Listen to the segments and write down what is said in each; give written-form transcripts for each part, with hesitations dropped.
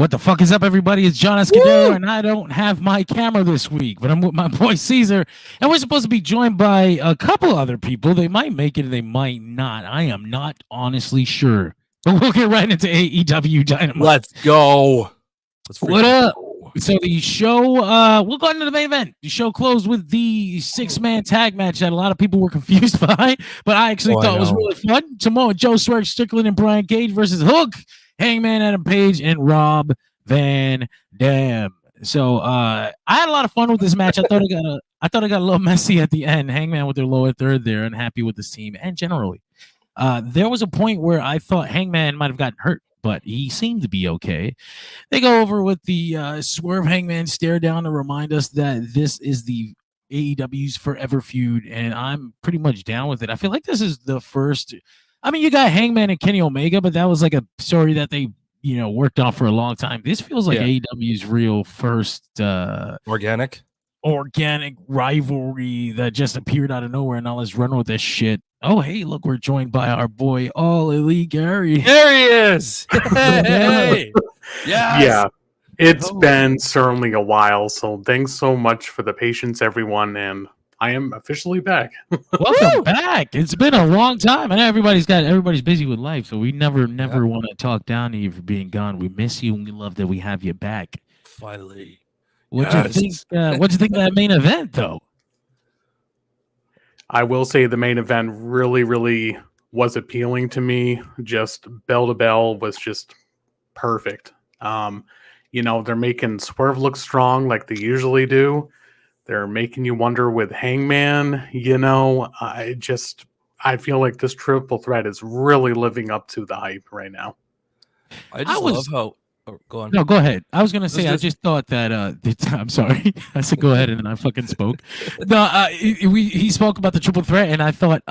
What the fuck is up, everybody? It's John Escudero, and I don't have my camera this week, but I'm with my boy Caesar, and we're supposed to be joined by a couple other people. They might make it, they might not. I am not honestly sure. But we'll get right into AEW Dynamite. Let's go. What up? So the show, we'll go into the main event. The show closed with the 6-man tag match that a lot of people were confused by, but I actually thought it was really fun. Samoa Joe, Swerve, Strickland, and Brian Cage versus Hook, Hangman, Adam Page, and Rob Van Dam. So I had a lot of fun with this match. I thought it got a little messy at the end. Hangman with their lower third there, unhappy with this team, and generally. There was a point where I thought Hangman might have gotten hurt, but he seemed to be okay. They go over with the Swerve Hangman stare down to remind us that this is the AEW's forever feud, and I'm pretty much down with it. I feel like this is the first. I mean, you got Hangman and Kenny Omega, but that was like a story that they, worked on for a long time. This feels like AEW's real first organic rivalry that just appeared out of nowhere, and now let's run with this shit. Oh, hey, look, we're joined by our boy, All Elite Gary. There he is. Hey. Yes. Yeah, it's been certainly a while, so thanks so much for the patience, everyone, and I am officially back. Welcome back. It's been a long time. I know everybody's busy with life, so we never want to talk down to you for being gone. We miss you, and we love that we have you back. Finally. What'd you think of that main event, though? I will say the main event really, really was appealing to me. Just bell to bell was just perfect. They're making Swerve look strong like they usually do. They're making you wonder with Hangman. I feel like this triple threat is really living up to the hype right now. I love how. Oh, go on. No, go ahead. I was gonna say I just thought that. I'm sorry. I said go ahead, and then I fucking spoke. No, he spoke about the triple threat, and I thought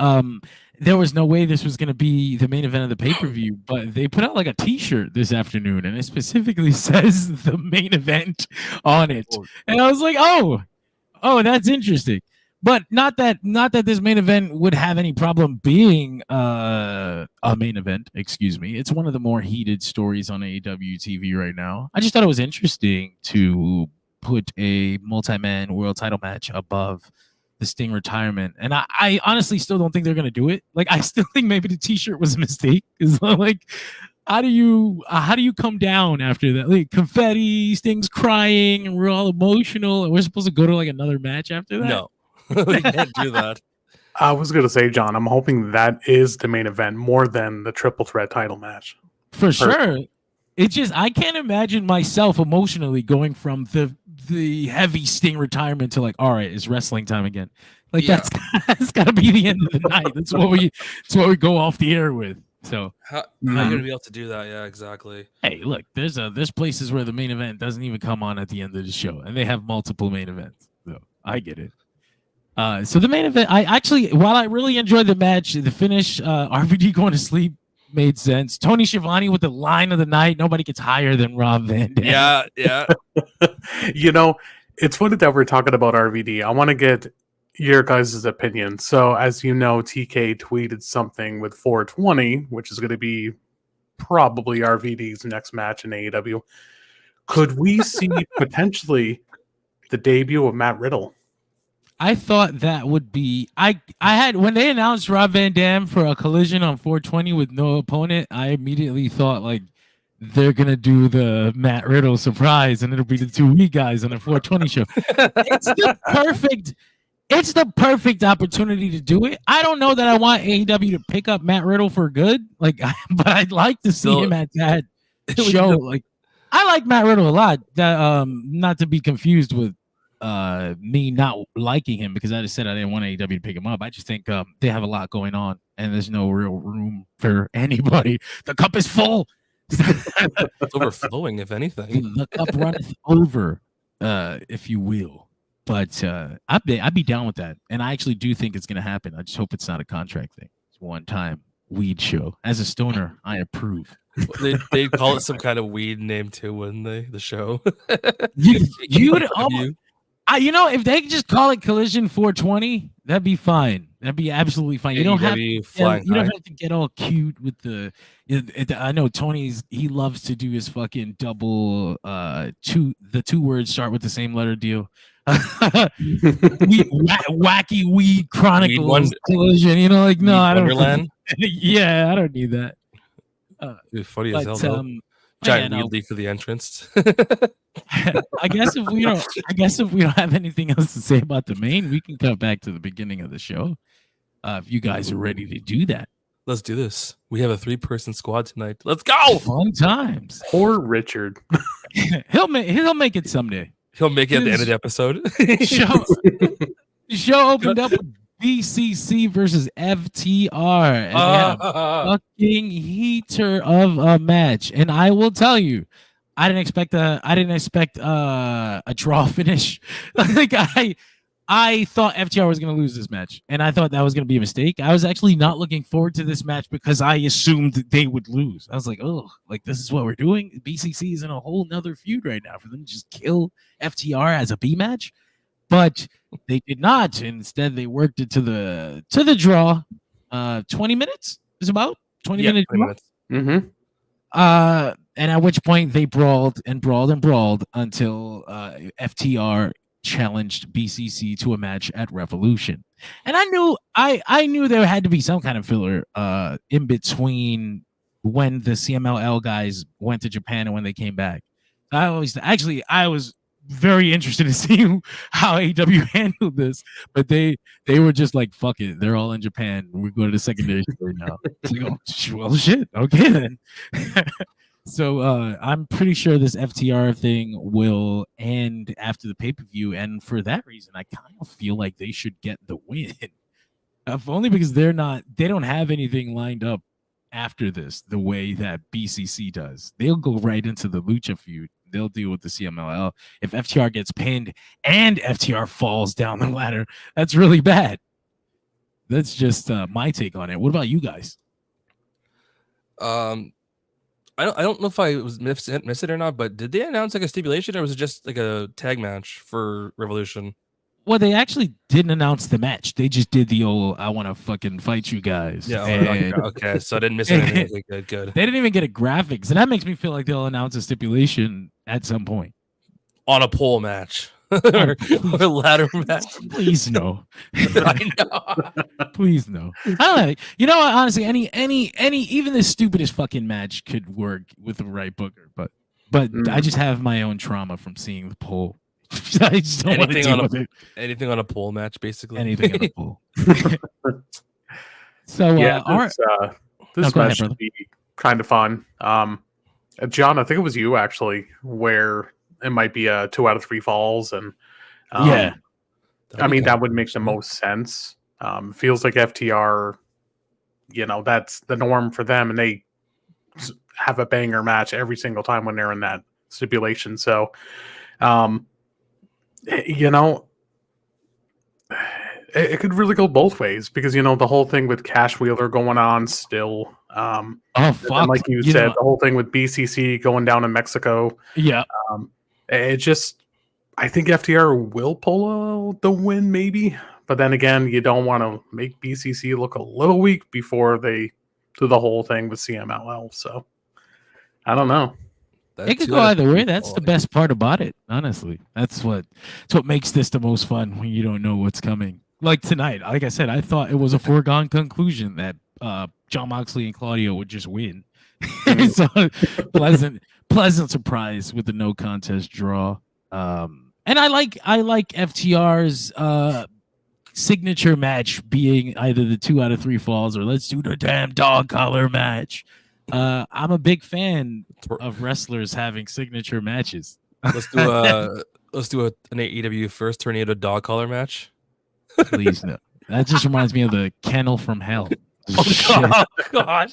there was no way this was gonna be the main event of the pay-per-view. But they put out like a T-shirt this afternoon, and it specifically says the main event on it, and I was like, oh, that's interesting. But not that this main event would have any problem being a main event. Excuse me. It's one of the more heated stories on AEW TV right now. I just thought it was interesting to put a multi-man world title match above the Sting retirement, and I honestly still don't think they're gonna do it. Like, I still think maybe the T-shirt was a mistake. It's like, how do you come down after that? Like, confetti, Sting's crying, and we're all emotional, and we're supposed to go to like another match after that? No. We can't do that. I was going to say, John, I'm hoping that is the main event more than the triple threat title match. For sure. It's just, I can't imagine myself emotionally going from the heavy Sting retirement to like, all right, it's wrestling time again. Like, that's got to be the end of the night. That's what we go off the air with. So how are you going to be able to do that? Yeah, exactly. Hey, look, there's places where the main event doesn't even come on at the end of the show, and they have multiple main events. So I get it. So the main event, while I really enjoyed the match, the finish, RVD going to sleep made sense. Tony Schiavone with the line of the night. Nobody gets higher than Rob Van Dam. Yeah. It's funny that we're talking about RVD. I want to get your guys' opinion. So, as you know, TK tweeted something with 420, which is going to be probably RVD's next match in AEW. Could we see potentially the debut of Matt Riddle? I thought that would be I had when they announced Rob Van Dam for a collision on 420 with no opponent, I immediately thought like they're gonna do the Matt Riddle surprise and it'll be the 2 weak guys on the 420 show. It's the perfect opportunity to do it. I don't know that I want AEW to pick up Matt Riddle for good, but I'd like to see him at that show. Like, I like Matt Riddle a lot. That not to be confused with me not liking him, because I just said I didn't want AEW to pick him up. I just think they have a lot going on and there's no real room for anybody. The cup is full. It's overflowing, if anything. The cup runneth over, if you will. But I'd be down with that. And I actually do think it's going to happen. I just hope it's not a contract thing. It's one time weed show. As a stoner, I approve. They call it some kind of weed name too, wouldn't they? The show. If they could just call it Collision 420, that'd be fine. That'd be absolutely fine. You don't have to get all cute with the. I know he loves to do his fucking double. The two words start with the same letter deal. Wacky Weed Chronicles Collision. No, I don't. Yeah, I don't need that. Dude, funny as hell. Though. Giant weed leaf for the entrance. I guess if we don't have anything else to say about the main, we can cut back to the beginning of the show. If you guys are ready to do that, let's do this. We have a 3-person squad tonight. Let's go! Fun times. Poor Richard. He'll make it someday. He'll make it at the end of the episode. Show opened up with BCC versus FTR, and they had a fucking heater of a match. And I will tell you, I didn't expect a draw finish. I thought FTR was going to lose this match, and I thought that was going to be a mistake. I was actually not looking forward to this match because I assumed that they would lose. I was like, this is what we're doing? BCC is in a whole nother feud right now for them to just kill FTR as a B match. But they did not. Instead, they worked it to the draw. 20 minutes is about 20 minutes. 20 minutes. Mm-hmm. And at which point they brawled until FTR challenged BCC to a match at Revolution. And I knew there had to be some kind of filler in between when the CMLL guys went to Japan and when they came back. I was very interested to see how AEW handled this, but they were just like, fuck it, they're all in Japan, we're going to the secondary story now. It's like, well, shit, okay then. So I'm pretty sure this FTR thing will end after the pay-per-view, and for that reason I kind of feel like they should get the win. If only because they don't have anything lined up after this the way that BCC does. They'll go right into the Lucha feud. They'll deal with the CMLL. If FTR gets pinned and FTR falls down the ladder, that's really bad. That's just my take on it. What about you guys? I don't know if I was missed it or not, but did they announce like a stipulation, or was it just like a tag match for Revolution? Well, they actually didn't announce the match. They just did the old "I want to fucking fight you guys." Yeah. Okay. So I didn't miss anything. Good. They didn't even get a graphics, and that makes me feel like they'll announce a stipulation at some point on a pole match or a ladder match. Please no. I know. Please no. I don't know. You know what? Honestly, any even the stupidest fucking match could work with the right booker, but I just have my own trauma from seeing the pole. I just don't want to deal with it. Anything on a pole match, basically. Anything on a pole. So this match should be kind of fun. John, I think it was you actually, where it might be a 2 out of 3 falls, and yeah, I mean that would make the most sense. Feels like FTR, that's the norm for them, and they have a banger match every single time when they're in that stipulation. So, it could really go both ways because the whole thing with Cash Wheeler going on still. Fuck! Like you said, the whole thing with BCC going down in Mexico. Yeah. I think FTR will pull the win, maybe, but then again, you don't want to make BCC look a little weak before they do the whole thing with CMLL. So I don't know. It could go either way. That's the best part about it, honestly. That's what makes this the most fun when you don't know what's coming. Like tonight, like I said, I thought it was a foregone conclusion that John Moxley and Claudio would just win. So pleasant surprise with the no contest draw. And I like FTR's signature match being either the 2 out of 3 falls or let's do the damn dog collar match. I'm a big fan of wrestlers having signature matches. Let's do an AEW first tornado dog collar match. Please no. That just reminds me of the kennel from hell. Oh gosh.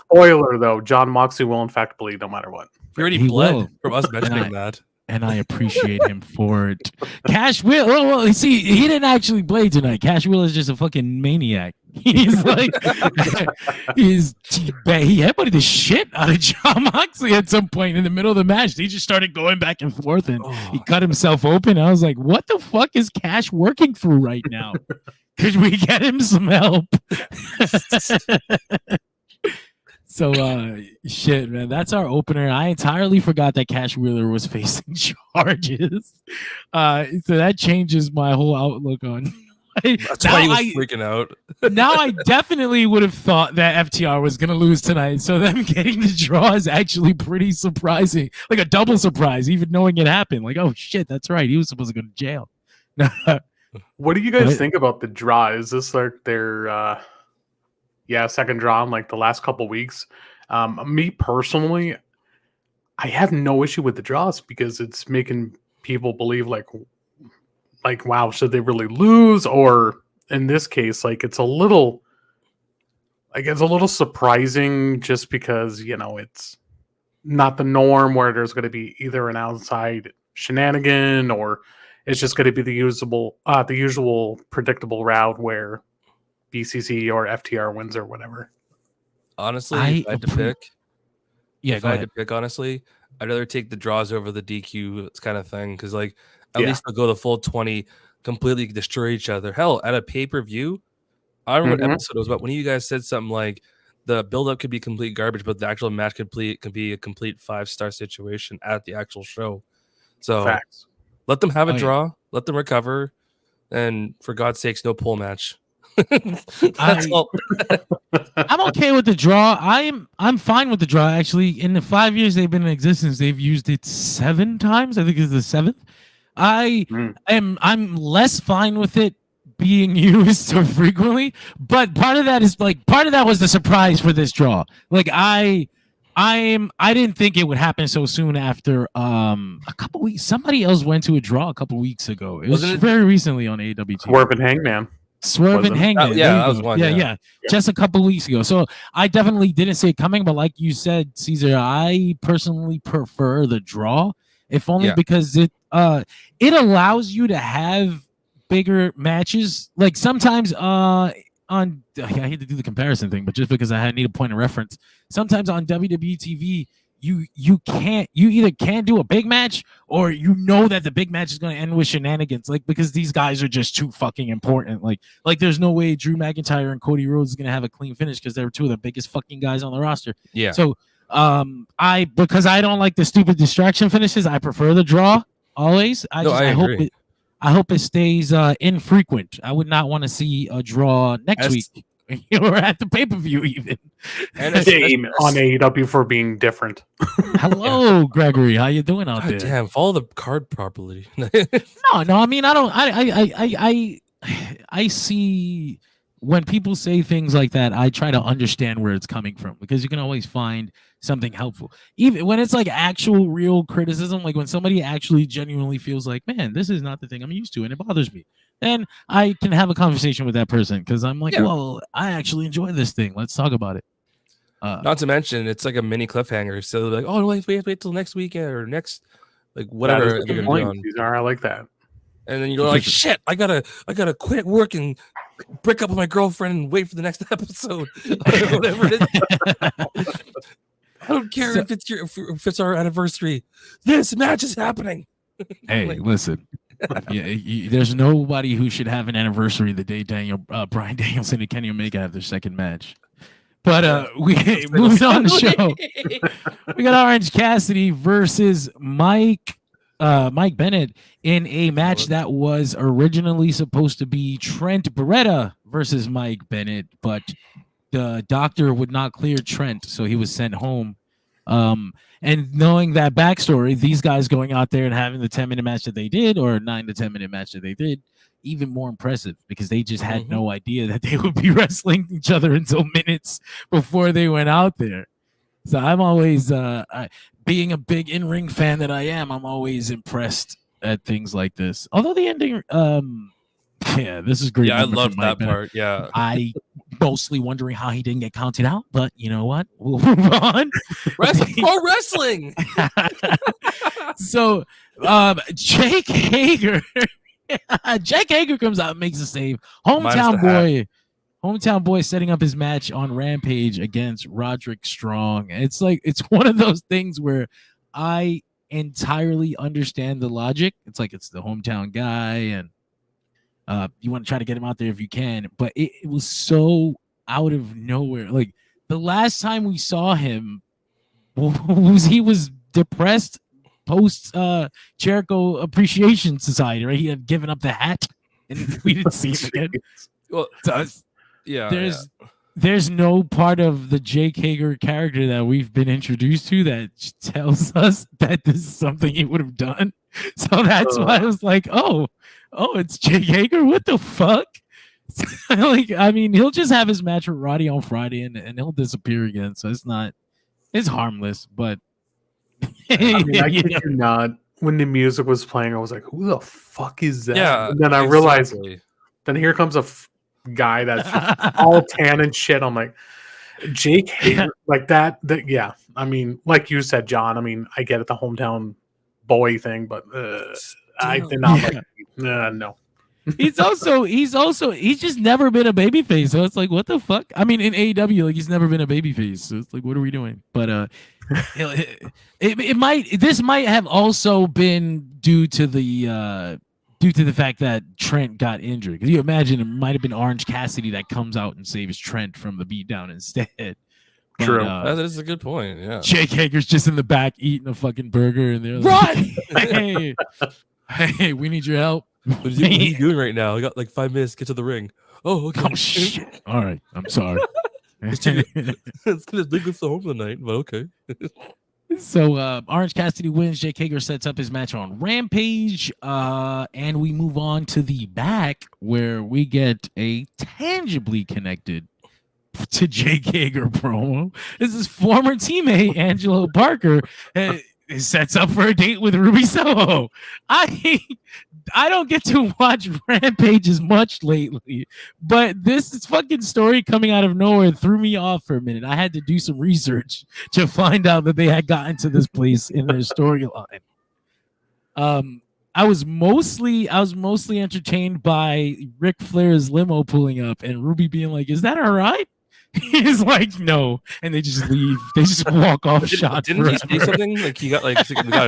Spoiler though, John Moxley will in fact bleed no matter what. He already bled from us mentioning that. and I appreciate him for it. Cash Wheel, well, see, he didn't actually play tonight. Cash Wheel is just a fucking maniac. He's like, he headbutted the shit out of John Moxley at some point in the middle of the match. He just started going back and forth, and he cut himself open. I was like, what the fuck is Cash working through right now? Could we get him some help? So, shit, man, that's our opener. I entirely forgot that Cash Wheeler was facing charges. So that changes my whole outlook on. That's why he was freaking out. Now I definitely would have thought that FTR was going to lose tonight. So them getting the draw is actually pretty surprising. Like a double surprise, even knowing it happened. Like, oh, shit, that's right. He was supposed to go to jail. What do you guys think about the draw? Is this like their second draw in like the last couple weeks? Me personally, I have no issue with the draws because it's making people believe like wow, should they really lose? Or in this case, like it's a little surprising just because, you know, it's not the norm where there's going to be either an outside shenanigan or it's just going to be the usual predictable route where BCC or FTR wins or whatever. Honestly, if I had to pick, honestly, I'd rather take the draws over the DQ kind of thing because, like, at least they'll go the full 20, completely destroy each other. Hell, at a pay-per-view, I don't remember what episode it was about when you guys said something like the build-up could be complete garbage, but the actual match could be a complete 5-star situation at the actual show. So Facts. Let them have a draw, let them recover, and for God's sakes, no pole match. I'm okay with the draw. I'm fine with the draw. Actually, in the 5 years they've been in existence, they've used it 7 times. I think it's the 7th. I'm less fine with it being used so frequently, but part of that was the surprise for this draw. Like I didn't think it would happen so soon after a couple weeks. Somebody else went to a draw a couple weeks ago. It was very recently on AEW. Swerve and Hangman. That was one. Yeah, just a couple weeks ago. So I definitely didn't see it coming, but like you said, Caesar, I personally prefer the draw, if only because it allows you to have bigger matches. Like sometimes I hate to do the comparison thing, but just because I need a point of reference, sometimes on WWE TV, you either can't do a big match or you know that the big match is going to end with shenanigans, like because these guys are just too fucking important. Like there's no way Drew McIntyre and Cody Rhodes is going to have a clean finish because they're two of the biggest fucking guys on the roster. Yeah. So because I don't like the stupid distraction finishes, I prefer the draw always. I hope it stays infrequent. I would not want to see a draw next week. Or at the pay-per-view even. And shame on AEW for being different. Hello, Gregory. How you doing out there? Damn, follow the card properly. No. I mean, I see when people say things like that, I try to understand where it's coming from because you can always find something helpful. Even when it's like actual real criticism, like when somebody actually genuinely feels like, man, this is not the thing I'm used to and it bothers me. Then I can have a conversation with that person because I'm like, well, I actually enjoy this thing. Let's talk about it. Not to mention, it's like a mini cliffhanger. So they're like, oh, we have to wait till next weekend or next, like whatever. I like that. And then you're like, shit, I gotta quit work and break up with my girlfriend and wait for the next episode. Whatever it is. I don't care if it's our anniversary. This match is happening. Hey, listen. There's nobody who should have an anniversary the day Bryan Danielson and Kenny Omega have their second match. But moving on the show, we got Orange Cassidy versus Mike Bennett in a match that was originally supposed to be Trent Beretta versus Mike Bennett, but the doctor would not clear Trent, so he was sent home. And knowing that backstory, these guys going out there and having the 10-minute match that they did, or 9 to 10-minute match that they did, even more impressive because they just had no idea that they would be wrestling each other until minutes before they went out there. So I'm always, being a big in-ring fan that I am, I'm always impressed at things like this. Although the ending, this is great. Yeah, I love that part. Yeah, mostly wondering how he didn't get counted out. But you know what? We'll move on. Pro wrestling. So Jake Hager. Jake Hager comes out and makes a save. Hometown boy setting up his match on Rampage against Roderick Strong. It's one of those things where I entirely understand the logic. It's like it's the hometown guy, and you want to try to get him out there if you can. But it was so out of nowhere. Like the last time we saw him, he was depressed post Jericho Appreciation Society, right? He had given up the hat, and we didn't see him again. Well, there's no part of the Jake Hager character that we've been introduced to that tells us that this is something he would have done. So that's why I was like, oh, it's Jake Hager. What the fuck? He'll just have his match with Roddy on Friday and he'll disappear again. So it's harmless, but I kid you not. When the music was playing, I was like, "Who the fuck is that?" Yeah, and then I realized. Then here comes a guy that's all tan and shit. I'm like, Jake Hager, like that. Yeah. I mean, like you said, John. I mean, I get it, the hometown boy thing, but I did not no. He's just never been a babyface. So it's like, what the fuck? I mean, in AEW, like he's never been a babyface. So it's like, what are we doing? But this might have also been due to the fact that Trent got injured. Because you imagine it might have been Orange Cassidy that comes out and saves Trent from the beatdown instead. But, true. That is a good point. Yeah. Jake Hager's just in the back eating a fucking burger, and they're like, hey, we need your help. What are you doing right now? I got like 5 minutes to get to the ring. Oh, okay. Oh shit. All right. I'm sorry. It's gonna big with the home tonight, but okay. So Orange Cassidy wins. Jake Hager sets up his match on Rampage. And we move on to the back where we get a tangibly connected to Jake Hager promo. This is former teammate Angelo Parker. Sets up for a date with Ruby Soho. I don't get to watch Rampage as much lately, but this fucking story coming out of nowhere threw me off for a minute. I had to do some research to find out that they had gotten to this place in their storyline. I was mostly entertained by Ric Flair's limo pulling up and Ruby being like, "Is that all right?" He's like, "No," and they just leave. They just walk off shot. Didn't he say something like we got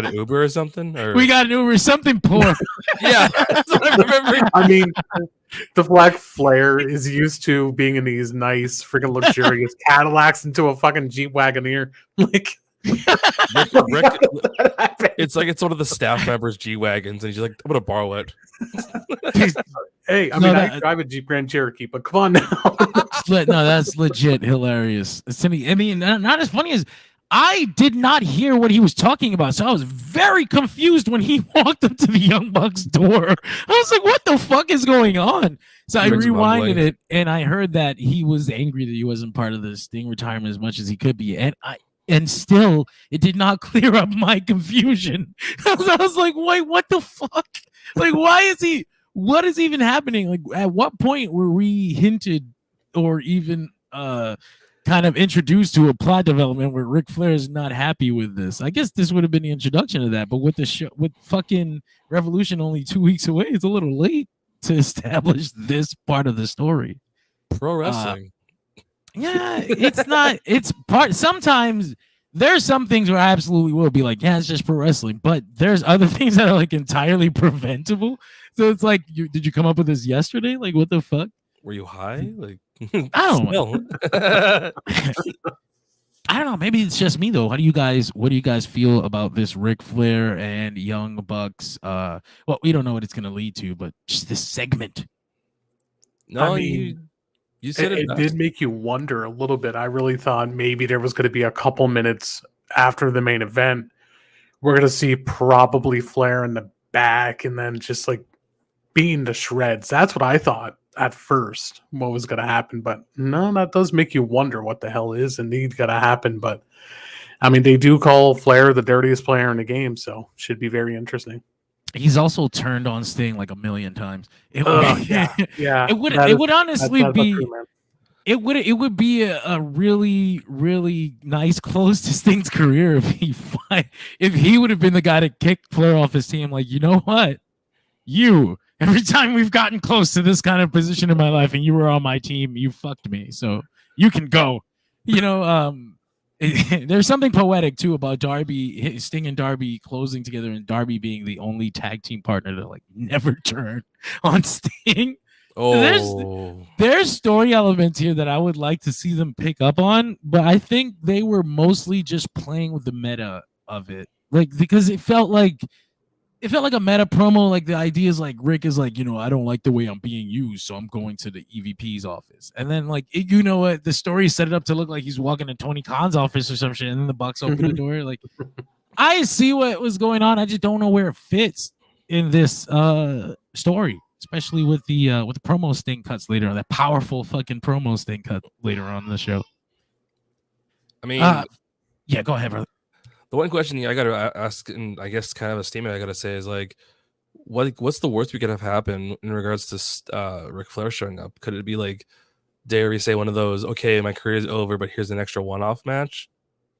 an Uber or something? Or we got an Uber, something poor. Yeah, that's what I remember. I mean, the Black Flair is used to being in these nice, freaking luxurious Cadillacs into a fucking Jeep Wagoneer. Like, Rick, it's like it's one of the staff members' G wagons, and he's like, "I'm gonna borrow it." Hey, I drive a Jeep Grand Cherokee, but come on now. No, that's legit hilarious. I mean, not as funny as I did not hear what he was talking about, so I was very confused when he walked up to the Young Bucks door. I was like, "What the fuck is going on?" So I rewinded it, and I heard that he was angry that he wasn't part of the Sting retirement as much as he could be, and still, it did not clear up my confusion. I was like, "Wait, what the fuck? Like, why is he? What is even happening? Like, at what point were we hinted or even kind of introduced to a plot development where Ric Flair is not happy with this?" I guess this would have been the introduction to that, but with the show, with fucking Revolution only 2 weeks away, it's a little late to establish this part of the story. Pro wrestling. Yeah, it's not. It's part. Sometimes there's some things where I absolutely will be like, "Yeah, it's just pro wrestling," but there's other things that are like entirely preventable. So it's like, did you come up with this yesterday? Like, what the fuck? Were you high? Like, I don't know. I don't know. Maybe it's just me though. What do you guys feel about this Ric Flair and Young Bucks? Well, we don't know what it's gonna lead to, but just this segment. No, you said it did make you wonder a little bit. I really thought maybe there was going to be a couple minutes after the main event. We're going to see probably Flair in the back and then just like being to shreds. That's what I thought at first, what was going to happen. But no, that does make you wonder what the hell is indeed going to happen. But I mean, they do call Flair the dirtiest player in the game, so should be very interesting. He's also turned on Sting like a million times. Yeah. It would honestly be. it would be a really, really nice close to Sting's career if he would have been the guy to kick Flair off his team. Like, you know what? Every time we've gotten close to this kind of position in my life and you were on my team, you fucked me. So you can go. There's something poetic too about Sting and Darby closing together, and Darby being the only tag team partner to like never turn on Sting. There's story elements here that I would like to see them pick up on, but I think they were mostly just playing with the meta of it, like because it felt like a meta promo. Like the idea is like Rick is like, I don't like the way I'm being used, so I'm going to the EVP's office. And then like the story set it up to look like he's walking to Tony Khan's office or some shit, and then the Bucks open the door. Like I see what was going on. I just don't know where it fits in this story, especially with the promo Sting cuts later on. That powerful fucking promo Sting cut later on in the show. I mean, yeah, go ahead, brother. The one question I got to ask, and I guess kind of a statement I got to say is like, what's the worst we could have happened in regards to Ric Flair showing up? Could it be like, dare we say one of those, okay, my career is over, but here's an extra one-off match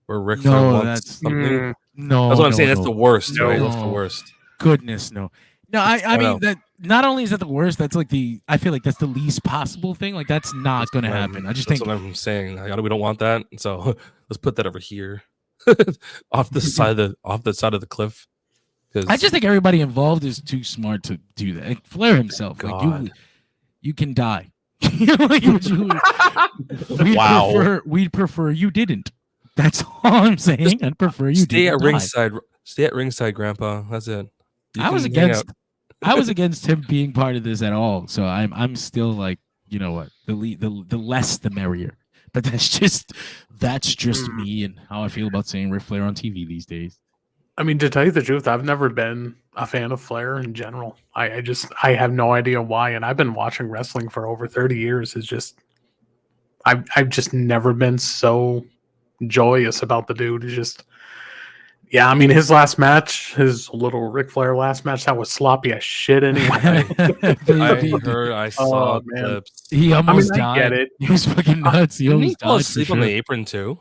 where Ric Flair wants something? No, that's what I'm saying. That's the worst, right? That's the worst. Goodness, no. No, I mean that not only is that the worst, that's like I feel like that's the least possible thing. Like that's not going to happen. I just think what I'm saying. We don't want that, so let's put that over here. off the side of the cliff. I just think everybody involved is too smart to do that. Like Flair himself, like you can die. We'd prefer you didn't. That's all I'm saying. I'd prefer you stay at ringside. Stay at ringside, Grandpa. That's it. I was against him being part of this at all. So I'm still like, you know what? The less the merrier. But that's just me and how I feel about seeing Ric Flair on TV these days. I mean, to tell you the truth, I've never been a fan of Flair in general. I have no idea why, and I've been watching wrestling for over 30 years. It's just I've just never been so joyous about the dude. It's just I mean, his last match, his little Ric Flair last match, that was sloppy as shit anyway. I saw clips. He almost died. I get it. He was fucking nuts. He almost died. Asleep on the apron too.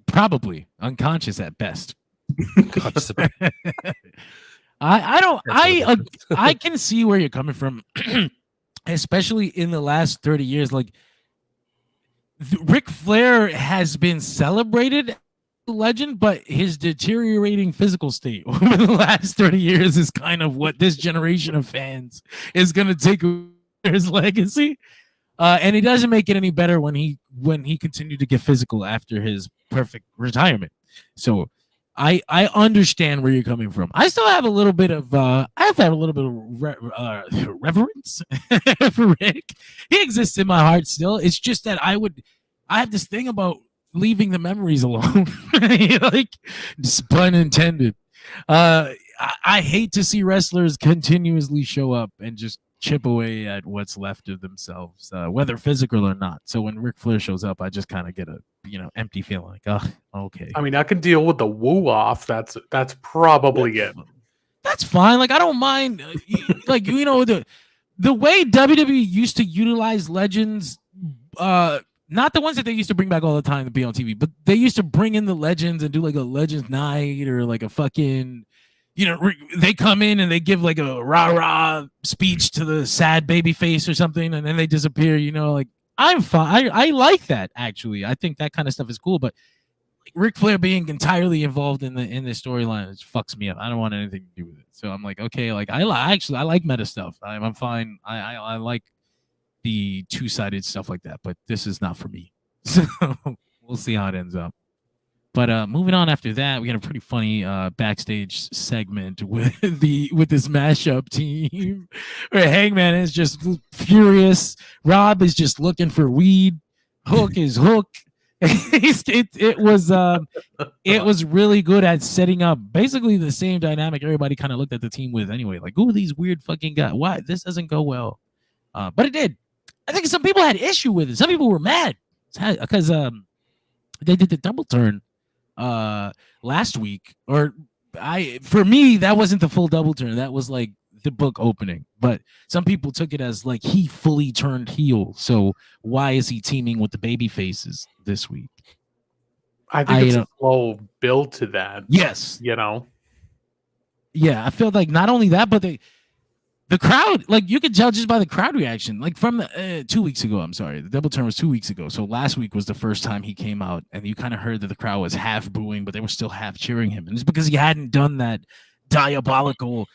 Probably unconscious at best. I can see where you're coming from, especially in the last 30 years. Like Ric Flair has been celebrated legend, but his deteriorating physical state over the last 30 years is kind of what this generation of fans is going to take his legacy. And it doesn't make it any better when he continued to get physical after his perfect retirement. So I understand where you're coming from. I still have a little bit of reverence for Rick. He exists in my heart still. It's just that I have this thing about leaving the memories alone. Like, pun intended. I hate to see wrestlers continuously show up and just chip away at what's left of themselves, whether physical or not. So when Ric Flair shows up, I just kind of get a empty feeling, like, oh, okay. I mean, I can deal with the woo off. That's probably it. That's fine. Like, I don't mind. Like, the way WWE used to utilize legends, not the ones that they used to bring back all the time to be on TV, but they used to bring in the legends and do like a Legends Night or like a fucking, they come in and they give like a rah-rah speech to the sad baby face or something, and then they disappear, like, I'm fine. I like that, actually. I think that kind of stuff is cool, but like, Ric Flair being entirely involved in the storyline, it fucks me up. I don't want anything to do with it. So I'm like, okay, like I like meta stuff. I'm fine. I like the two-sided stuff like that, but this is not for me. So we'll see how it ends up. But moving on after that, we had a pretty funny backstage segment with this mashup team where Hangman is just furious. Rob is just looking for weed. Hook is Hook. It was really good at setting up basically the same dynamic everybody kind of looked at the team with anyway. Like, who are these weird fucking guys? Why this doesn't go well? But it did. I think some people had issue with it. Some people were mad because they did the double turn last week. For me, that wasn't the full double turn. That was like the book opening, but some people took it as like he fully turned heel. So why is he teaming with the baby faces this week? I think it's a slow build to that. Yes. Yeah, I feel like not only that, but the crowd, like you could tell just by the crowd reaction, like from the 2 weeks ago. I'm sorry, the double turn was 2 weeks ago. So last week was the first time he came out, and you kind of heard that the crowd was half booing, but they were still half cheering him, and it's because he hadn't done that diabolical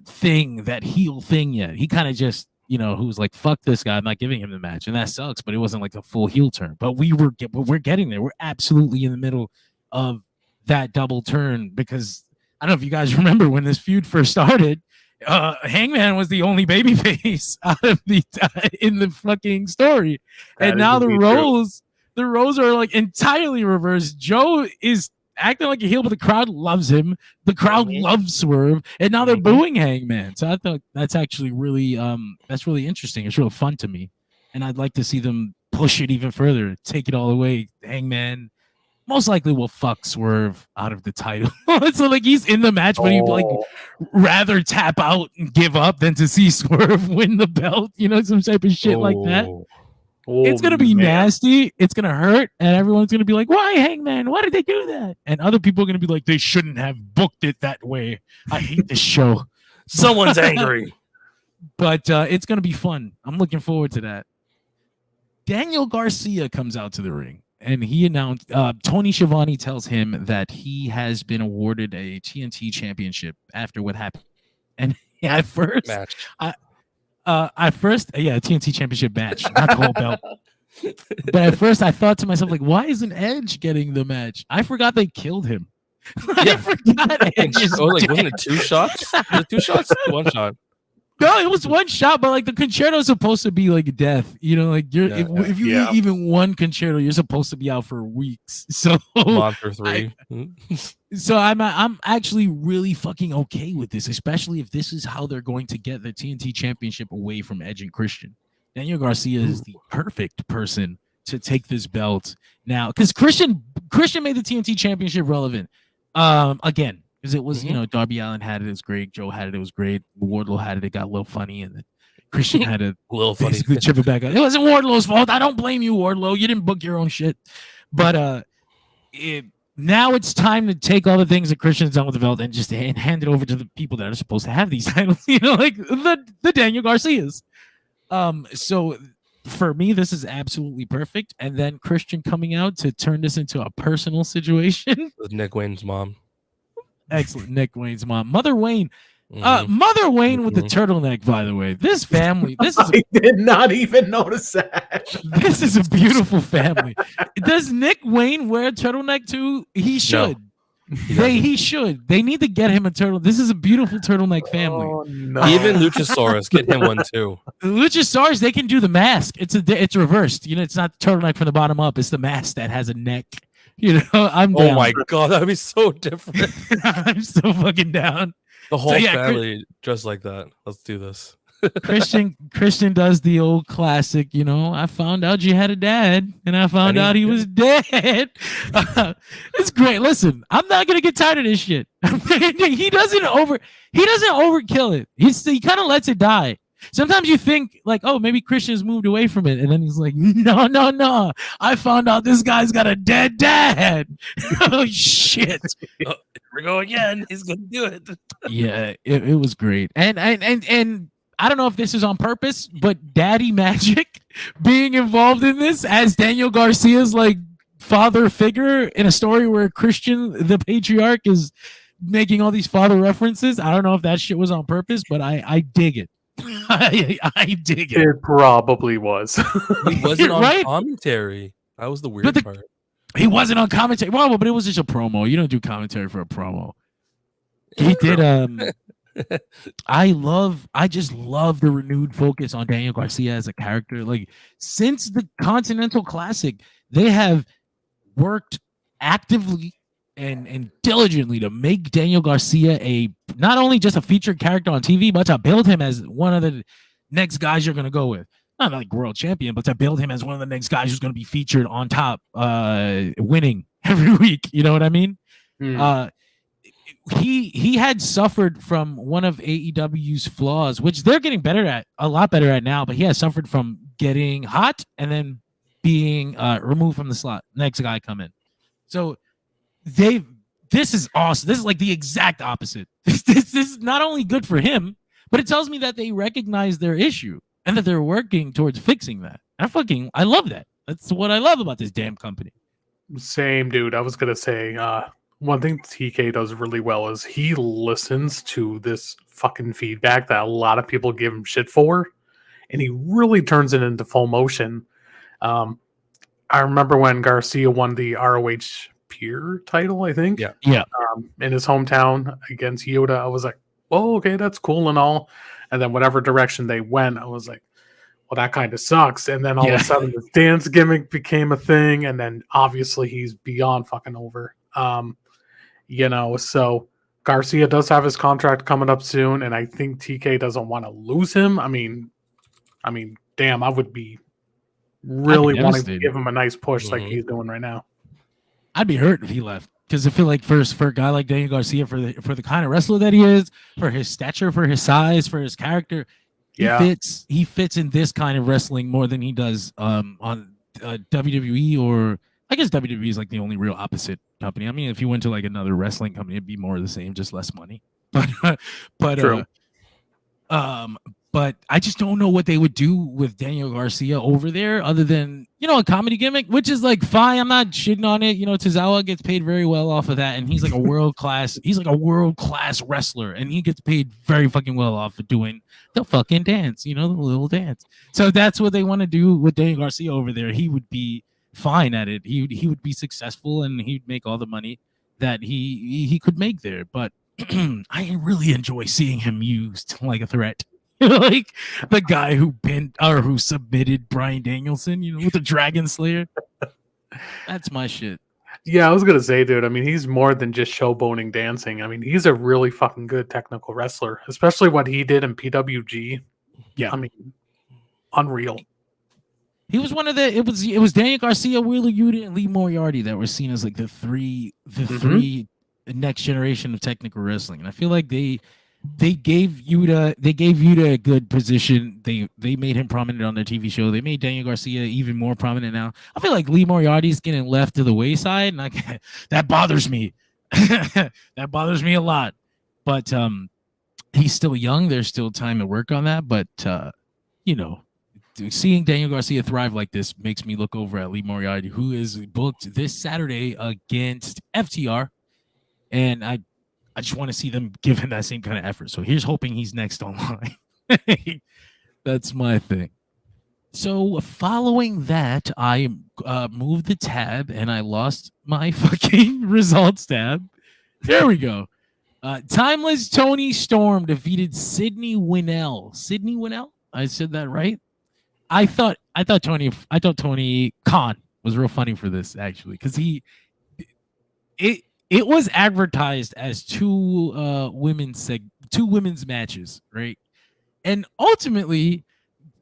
thing, that heel thing yet. He kind of just, who was like, fuck this guy, I'm not giving him the match, and that sucks. But it wasn't like a full heel turn. But we're getting there. We're absolutely in the middle of that double turn, because I don't know if you guys remember when this feud first started. Hangman was the only babyface out of in the fucking story, and now the roles are like entirely reversed. Joe is acting like a heel, but the crowd loves him. The crowd loves Swerve, and now they're booing Hangman. So I thought that's actually really that's really interesting. It's real fun to me, and I'd like to see them push it even further, take it all away. Hangman most likely will fuck Swerve out of the title. So like he's in the match, but he'd like rather tap out and give up than to see Swerve win the belt, some type of shit like that. It's gonna be nasty, it's gonna hurt, and everyone's gonna be like, why Hangman? Why did they do that? And other people are gonna be like, they shouldn't have booked it that way. I hate this show. Someone's angry. But it's gonna be fun. I'm looking forward to that. Daniel Garcia comes out to the ring, and he announced, Tony Schiavone tells him that he has been awarded a TNT championship after what happened. And at first, TNT championship match, not the whole belt. But at first, I thought to myself, like, why isn't Edge getting the match? I forgot they killed him. I forgot Edge. Wasn't it 2 shots? Was it 2 shots? 1 shot. No, it was 1 shot, but like the concerto is supposed to be like death. Like if you eat even one concerto, you're supposed to be out for weeks. So Monster 3. So I'm actually really fucking okay with this, especially if this is how they're going to get the TNT championship away from Edge and Christian. Daniel Garcia is the perfect person to take this belt now, because Christian made the TNT championship relevant. Again. Because it was, Darby Allin had it was great. Joe had it was great. Wardlow had it got a little funny. And then Christian had it a little funny. Chip it back up. It wasn't Wardlow's fault. I don't blame you, Wardlow. You didn't book your own shit. But now it's time to take all the things that Christian's done with the belt and just hand it over to the people that are supposed to have these titles. Like the Daniel Garcias. So for me, this is absolutely perfect. And then Christian coming out to turn this into a personal situation with Nick Wayne's mom. Excellent. Nick Wayne's mom. Mother Wayne. Mother Wayne with the turtleneck, by the way. This family. I did not even notice that. This is a beautiful family. Does Nick Wayne wear a turtleneck too? He should. No, he should. They need to get him a turtle. This is a beautiful turtleneck family. Oh, no. Even Luchasaurus, get him one too. Luchasaurus, they can do the mask. It's reversed. It's not the turtleneck from the bottom up. It's the mask that has a neck. I'm down. Oh my god, that'd be so different. I'm so fucking down. The whole family dressed like that. Let's do this. Christian does the old classic, I found out you had a dad, and I found out he was dead. It's great. Listen, I'm not gonna get tired of this shit. He doesn't overkill it. He kind of lets it die. Sometimes you think like, oh, maybe Christian's moved away from it, and then he's like, no. I found out this guy's got a dead dad. Oh shit! Here we go again. He's gonna do it. Yeah, it was great, and I don't know if this is on purpose, but Daddy Magic being involved in this as Daniel Garcia's like father figure in a story where Christian, the patriarch, is making all these father references. I don't know if that shit was on purpose, but I dig it. I dig it. It probably was. He wasn't on commentary. That was the weird part. He wasn't on commentary. Well, but it was just a promo. You don't do commentary for a promo. He did. I just love the renewed focus on Daniel Garcia as a character. Like since the Continental Classic, they have worked actively and diligently to make Daniel Garcia not only just a featured character on TV, but to build him as one of the next guys you're going to go with. Not like world champion, but to build him as one of the next guys who's going to be featured on top, winning every week. You know what I mean? he had suffered from one of AEW's flaws, which they're getting a lot better at now, but he has suffered from getting hot and then being removed from the slot. Next guy come in. So this is awesome. This is like the exact opposite. This is not only good for him, but it tells me that they recognize their issue and that they're working towards fixing that. I love that. That's what I love about this damn company. Same, dude. I was gonna say, one thing TK does really well is he listens to this fucking feedback that a lot of people give him shit for, and he really turns it into full motion. I remember when Garcia won the ROH Peer title, I think. Yeah. In his hometown against Yoda, I was like, "Oh, okay, that's cool and all." And then whatever direction they went, I was like, well, that kind of sucks. And then all of a sudden this dance gimmick became a thing. And then obviously he's beyond fucking over. So Garcia does have his contract coming up soon. And I think TK doesn't want to lose him. I mean, damn, I would be really wanting to give him a nice push like he's doing right now. I'd be hurt if he left. Because I feel like for a guy like Daniel Garcia, for the kind of wrestler that he is, for his stature, for his size, for his character, he fits in this kind of wrestling more than he does on WWE, or I guess WWE is like the only real opposite company. I mean, if you went to like another wrestling company, it'd be more of the same, just less money. But I just don't know what they would do with Daniel Garcia over there, other than, a comedy gimmick, which is like fine. I'm not shitting on it. Tozawa gets paid very well off of that, and he's like a world class wrestler, and he gets paid very fucking well off of doing the fucking dance, the little dance. So that's what they want to do with Daniel Garcia over there. He would be fine at it. He would be successful, and he'd make all the money that he could make there. But I really enjoy seeing him used like a threat. Like the guy who submitted Bryan Danielson, with the Dragon Slayer. That's my shit. Yeah, I was gonna say, dude. I mean, he's more than just showboating dancing. I mean, he's a really fucking good technical wrestler, especially what he did in PWG. Yeah, I mean, unreal. He was one of the. It was Daniel Garcia, Wheeler Yuta, and Lee Moriarty that were seen as like the three next generation of technical wrestling, and I feel like they gave Yuta a good position. They made him prominent on their TV show. They made Daniel Garcia even more prominent now. I feel like Lee Moriarty's getting left to the wayside, and that bothers me. That bothers me a lot. But he's still young. There's still time to work on that. But seeing Daniel Garcia thrive like this makes me look over at Lee Moriarty, who is booked this Saturday against FTR, and I just want to see them give him that same kind of effort. So here's hoping he's next online. That's my thing. So following that, I moved the tab and I lost my fucking results tab. There we go. Timeless Toni Storm defeated Sydney Winnell. Sydney Winnell? I said that right? I thought Tony Khan was real funny for this, actually, because it was advertised as two women's matches, right? And ultimately,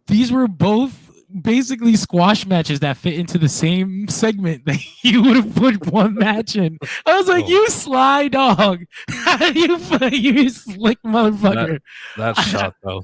these were both basically squash matches that fit into the same segment that you would have put one match in. I was like, you sly dog. you slick motherfucker. That shot, though.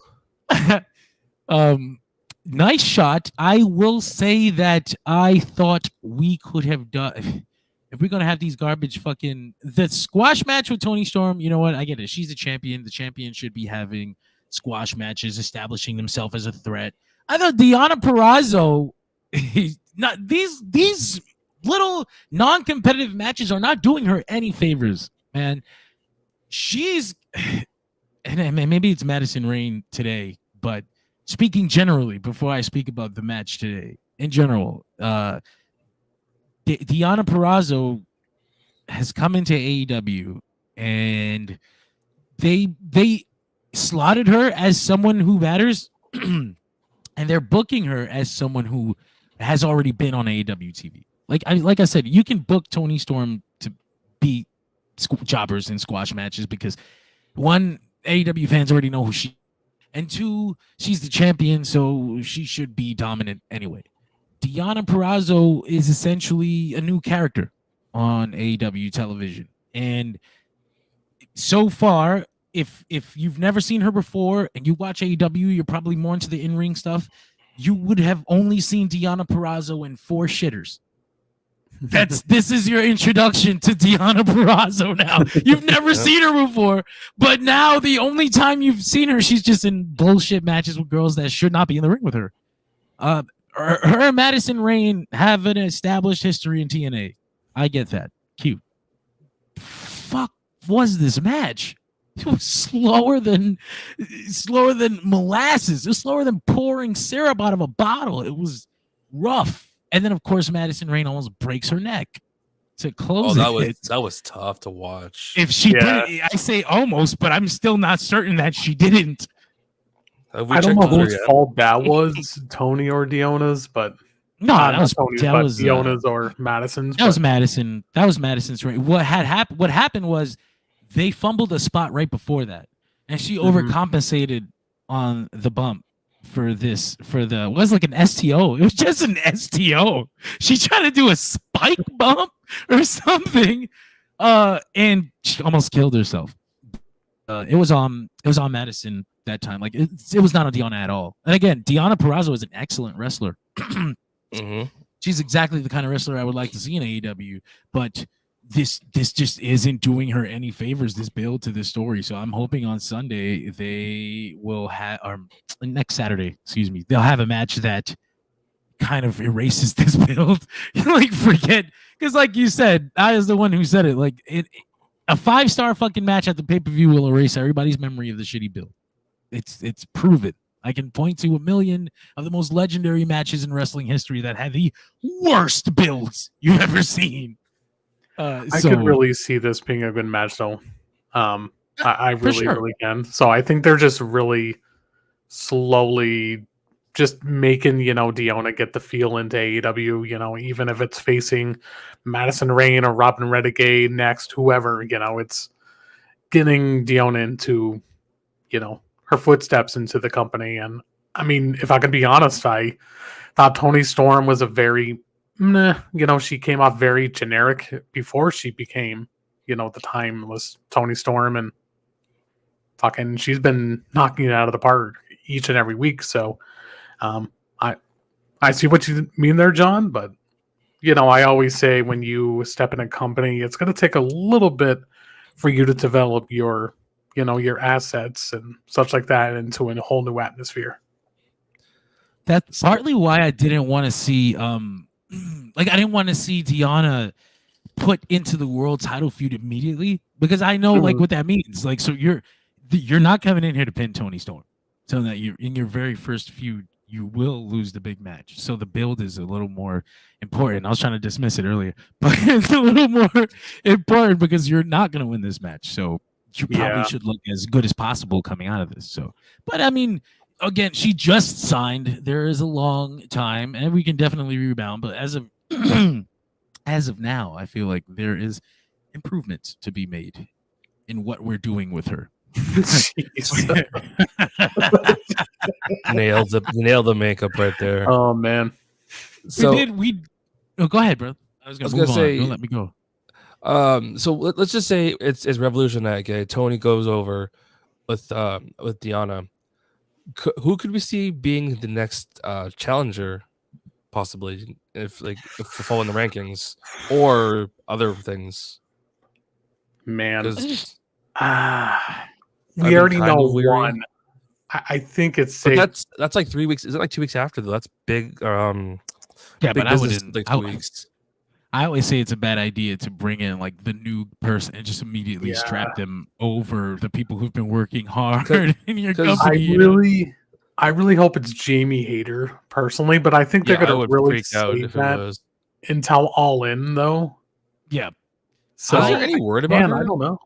Nice shot. I will say that I thought we could have done... If we're gonna have these garbage the squash match with Toni Storm, you know what? I get it. She's a champion. The champion should be having squash matches, establishing themselves as a threat. I thought Deonna Purrazzo, not these little non-competitive matches are not doing her any favors, man. She's, and maybe it's Madison Rain today, but speaking generally, before I speak about the match today, in general, Deonna Purrazzo has come into AEW, and they slotted her as someone who matters, and they're booking her as someone who has already been on AEW TV. Like I said, you can book Toni Storm to be jobbers in squash matches because one, AEW fans already know who she, and two, she's the champion, so she should be dominant anyway. Deonna Purrazzo is essentially a new character on AEW television, and so far, if you've never seen her before and you watch AEW, you're probably more into the in-ring stuff. You would have only seen Deonna Purrazzo in 4 shitters. This is your introduction to Deonna Purrazzo now. You've never seen her before, but now the only time you've seen her, she's just in bullshit matches with girls that should not be in the ring with her. Her and Madison Rayne have an established history in TNA. I get that. Cute. Fuck was this match? It was slower than molasses. It was slower than pouring syrup out of a bottle. It was rough. And then, of course, Madison Rayne almost breaks her neck to close it. That was tough to watch. If she did, I say almost, but I'm still not certain that she didn't. I don't know whose fault that was, Toni or Deonna's, but no, that was Deonna's or Madison's. That was Madison. That was Madison's. What happened was they fumbled a spot right before that, and she overcompensated on the bump it was like an STO. It was just an STO. She tried to do a spike bump or something, and she almost killed herself. It was on Madison that time. Like it was not on Deonna at all. And again, Deonna Purrazzo is an excellent wrestler. She's exactly the kind of wrestler I would like to see in AEW, but this just isn't doing her any favors, this build to this story. So I'm hoping on Sunday they will have, or next Saturday, excuse me, they'll have a match that kind of erases this build. Like forget, because like you said, I was the one who said it. Like a 5-star fucking match at the pay-per-view will erase everybody's memory of the shitty build. It's proven. I can point to a million of the most legendary matches in wrestling history that had the worst builds you've ever seen. I could really see this being a good match, though. I really can. So I think they're just really slowly just making, Deonna get the feel into AEW, even if it's facing Madison Rayne or Robin Renegade next, whoever, it's getting Deonna into, her footsteps into the company. And I mean, if I can be honest, I thought Toni Storm was a very she came off very generic before she became, the timeless Toni Storm, and fucking she's been knocking it out of the park each and every week. So I see what you mean there, John, but I always say when you step in a company, it's going to take a little bit for you to develop your assets and such like that into a whole new atmosphere. That's partly why I didn't want to see I didn't want to see Deonna put into the world title feud immediately, because I know like what that means. Like, so you're not coming in here to pin Toni Storm, so that you're in your very first feud, you will lose the big match. So the build is a little more important. I was trying to dismiss it earlier, but it's a little more important because you're not going to win this match. So you probably should look as good as possible coming out of this. So, but I mean, again, she just signed. There is a long time, and we can definitely rebound. But as of now, I feel like there is improvements to be made in what we're doing with her. Nailed the makeup right there. Oh man. So go ahead, bro. I was gonna say, don't let me go. So let's just say it's Revolution night. Okay, Toni goes over with Deonna. Who could we see being the next challenger, possibly, if we fall in the rankings or other things? Man, we already know one. I think it's safe. That's like 3 weeks. Is it like 2 weeks after though? That's big. Yeah, big but I business, wouldn't. like 2 weeks. I always say it's a bad idea to bring in like the new person and just immediately strap them over the people who've been working hard in your company. I really hope it's Jamie Hayter personally, but I think they're going to really save that until All In, though. Yeah. So is there any word about her? I don't know.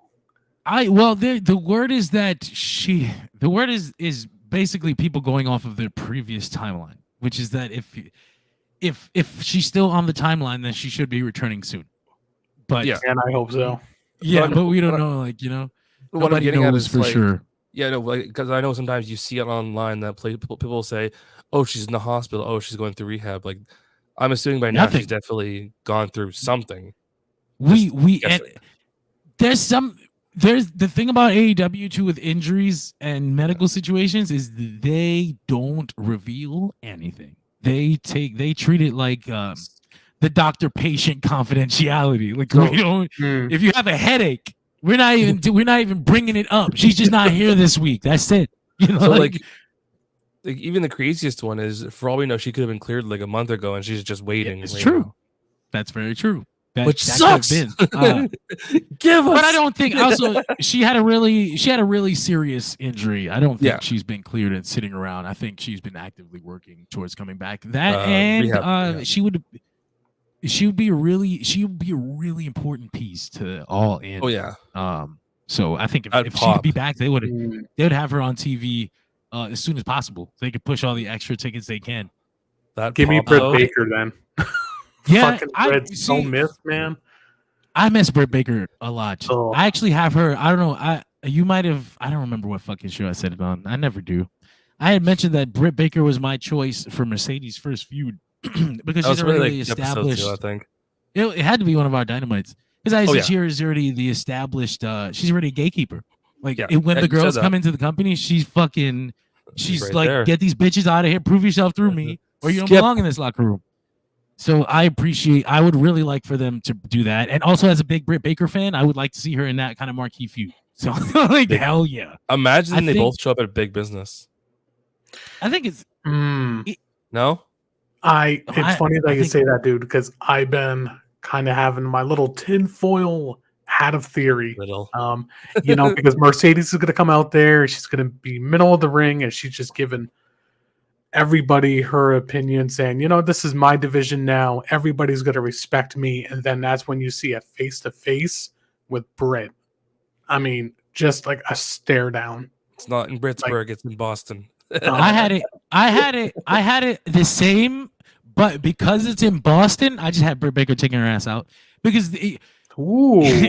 The word is that the word is basically people going off of their previous timeline, which is that if she's still on the timeline, then she should be returning soon. But and I hope so. Yeah, but we don't know. Nobody knows for sure. Yeah, no, because I know sometimes you see it online that people will say, "Oh, she's in the hospital. Oh, she's going through rehab." Like, I'm assuming by now she's definitely gone through something. There's there's the thing about AEW too with injuries and medical situations is they don't reveal anything. They treat it like the doctor-patient confidentiality. Like we don't. If you have a headache, we're not even bringing it up. She's just not here this week. That's it. You know, so like even the craziest one is, for all we know, she could have been cleared like a month ago, and she's just waiting. It's true. Now. That's very true. Which sucks. Give us. But I don't think. Also, she had a really serious injury. I don't think she's been cleared and sitting around. I think she's been actively working towards coming back. She would be a really important piece to all in. Oh yeah. So I think if she could be back, they would have her on TV as soon as possible. They could push all the extra tickets they can. Give me Britt Baker then. Yeah, so missed, man. I miss Britt Baker a lot. Oh. I actually have her. I don't know. You might have. I don't remember what fucking show I said it on. I never do. I had mentioned that Britt Baker was my choice for Mercedes' first feud because she's already established. Two, I think it had to be one of our Dynamites because she's already the established. She's already a gatekeeper. Like when the girls come into the company, she's like, right, get these bitches out of here. Prove yourself through me, or you don't belong in this locker room. So I would really like for them to do that. And also as a big Britt Baker fan, I would like to see her in that kind of marquee feud. So like, hell yeah. Imagine they both show up at Big Business. I think it's... No? It's funny that you say that, dude, because I've been kind of having my little tinfoil hat of theory. Because Mercedes is going to come out there. She's going to be middle of the ring, and she's just giving everybody her opinion, saying, this is my division now. Everybody's going to respect me. And then that's when you see a face-to-face with Britt. I mean, just like a stare down. It's not in Pittsburgh. It's in Boston. I had it the same, but because it's in Boston, I just had Britt Baker taking her ass out because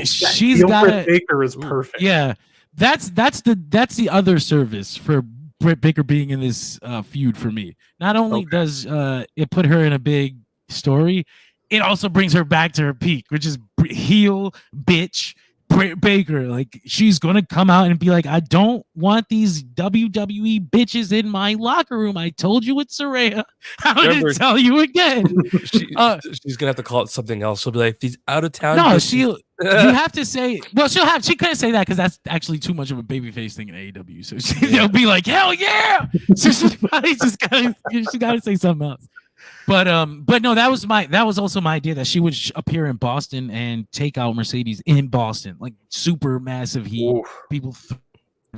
she's got Britt Baker is perfect. Yeah, that's the other service for Britt Baker being in this feud for me. Not only does it put her in a big story, it also brings her back to her peak, which is heel bitch Britt Baker. Like, she's gonna come out and be like, I don't want these WWE bitches in my locker room. I told you it's Saraya. I'm gonna tell you again. She's gonna have to call it something else. She'll be like, these out of town. No, you have to say. Well, she couldn't say that because that's actually too much of a babyface thing in AEW. So they'll be like, hell yeah. So she probably just gotta say something else. But no, that was also my idea that she would appear in Boston and take out Mercedes in Boston, like super massive heat, people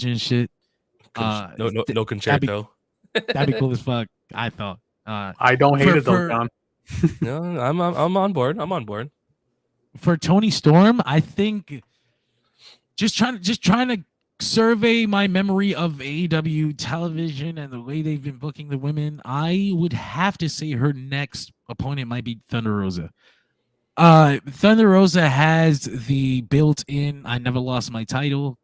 and shit. No concerto. That'd be cool as fuck. I thought. I don't hate it though, John. No, I'm on board. I'm on board. For Toni Storm, I think just trying to survey my memory of AEW television and the way they've been booking the women, I would have to say her next opponent might be Thunder Rosa. Thunder Rosa has the built-in I never lost my title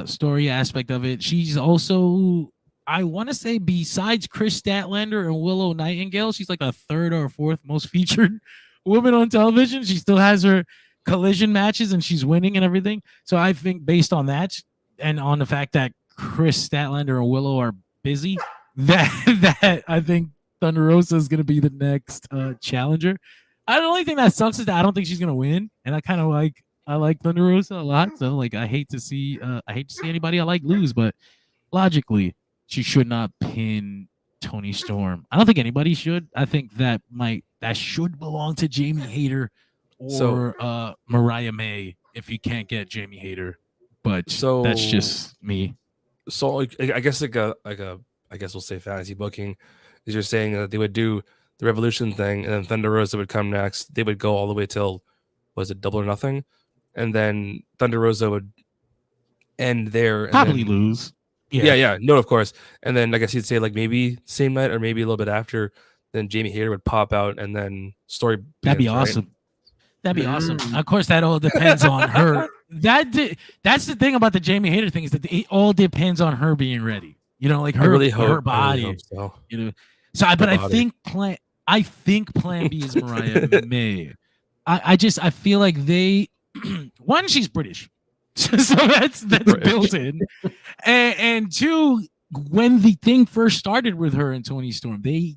story aspect of it. She's also, I want to say, besides Chris Statlander and Willow Nightingale, she's like a third or fourth most featured woman on television. She still has her collision matches and she's winning and everything. So I think based on that, and on the fact that Chris Statlander and Willow are busy, that I think Thunder Rosa is going to be the next challenger. The only thing that sucks is that I don't think she's going to win, and I like Thunder Rosa a lot. So like I hate to see anybody I like lose, but logically she should not pin Toni Storm. I don't think anybody should. I think that should belong to Jamie Hayter or Mariah May if you can't get Jamie Hayter. But that's just me. So I guess I guess we'll say fantasy booking is you're saying that they would do the Revolution thing and then Thunder Rosa would come next. They would go all the way till, was it Double or Nothing? And then Thunder Rosa would end there. And probably lose. Yeah. No, of course. And then I guess you'd say like maybe same night or maybe a little bit after, then Jamie Hayter would pop out and then story begins. That'd be awesome. Right? That'd be awesome. Of course, that all depends on her. That's the thing about the Jamie Hayter thing is that it all depends on her being ready. Like her, her body. I really hope so. I think Plan B is Mariah May. I feel like they. One, she's British, So that's built in. And two, when the thing first started with her and Toni Storm, they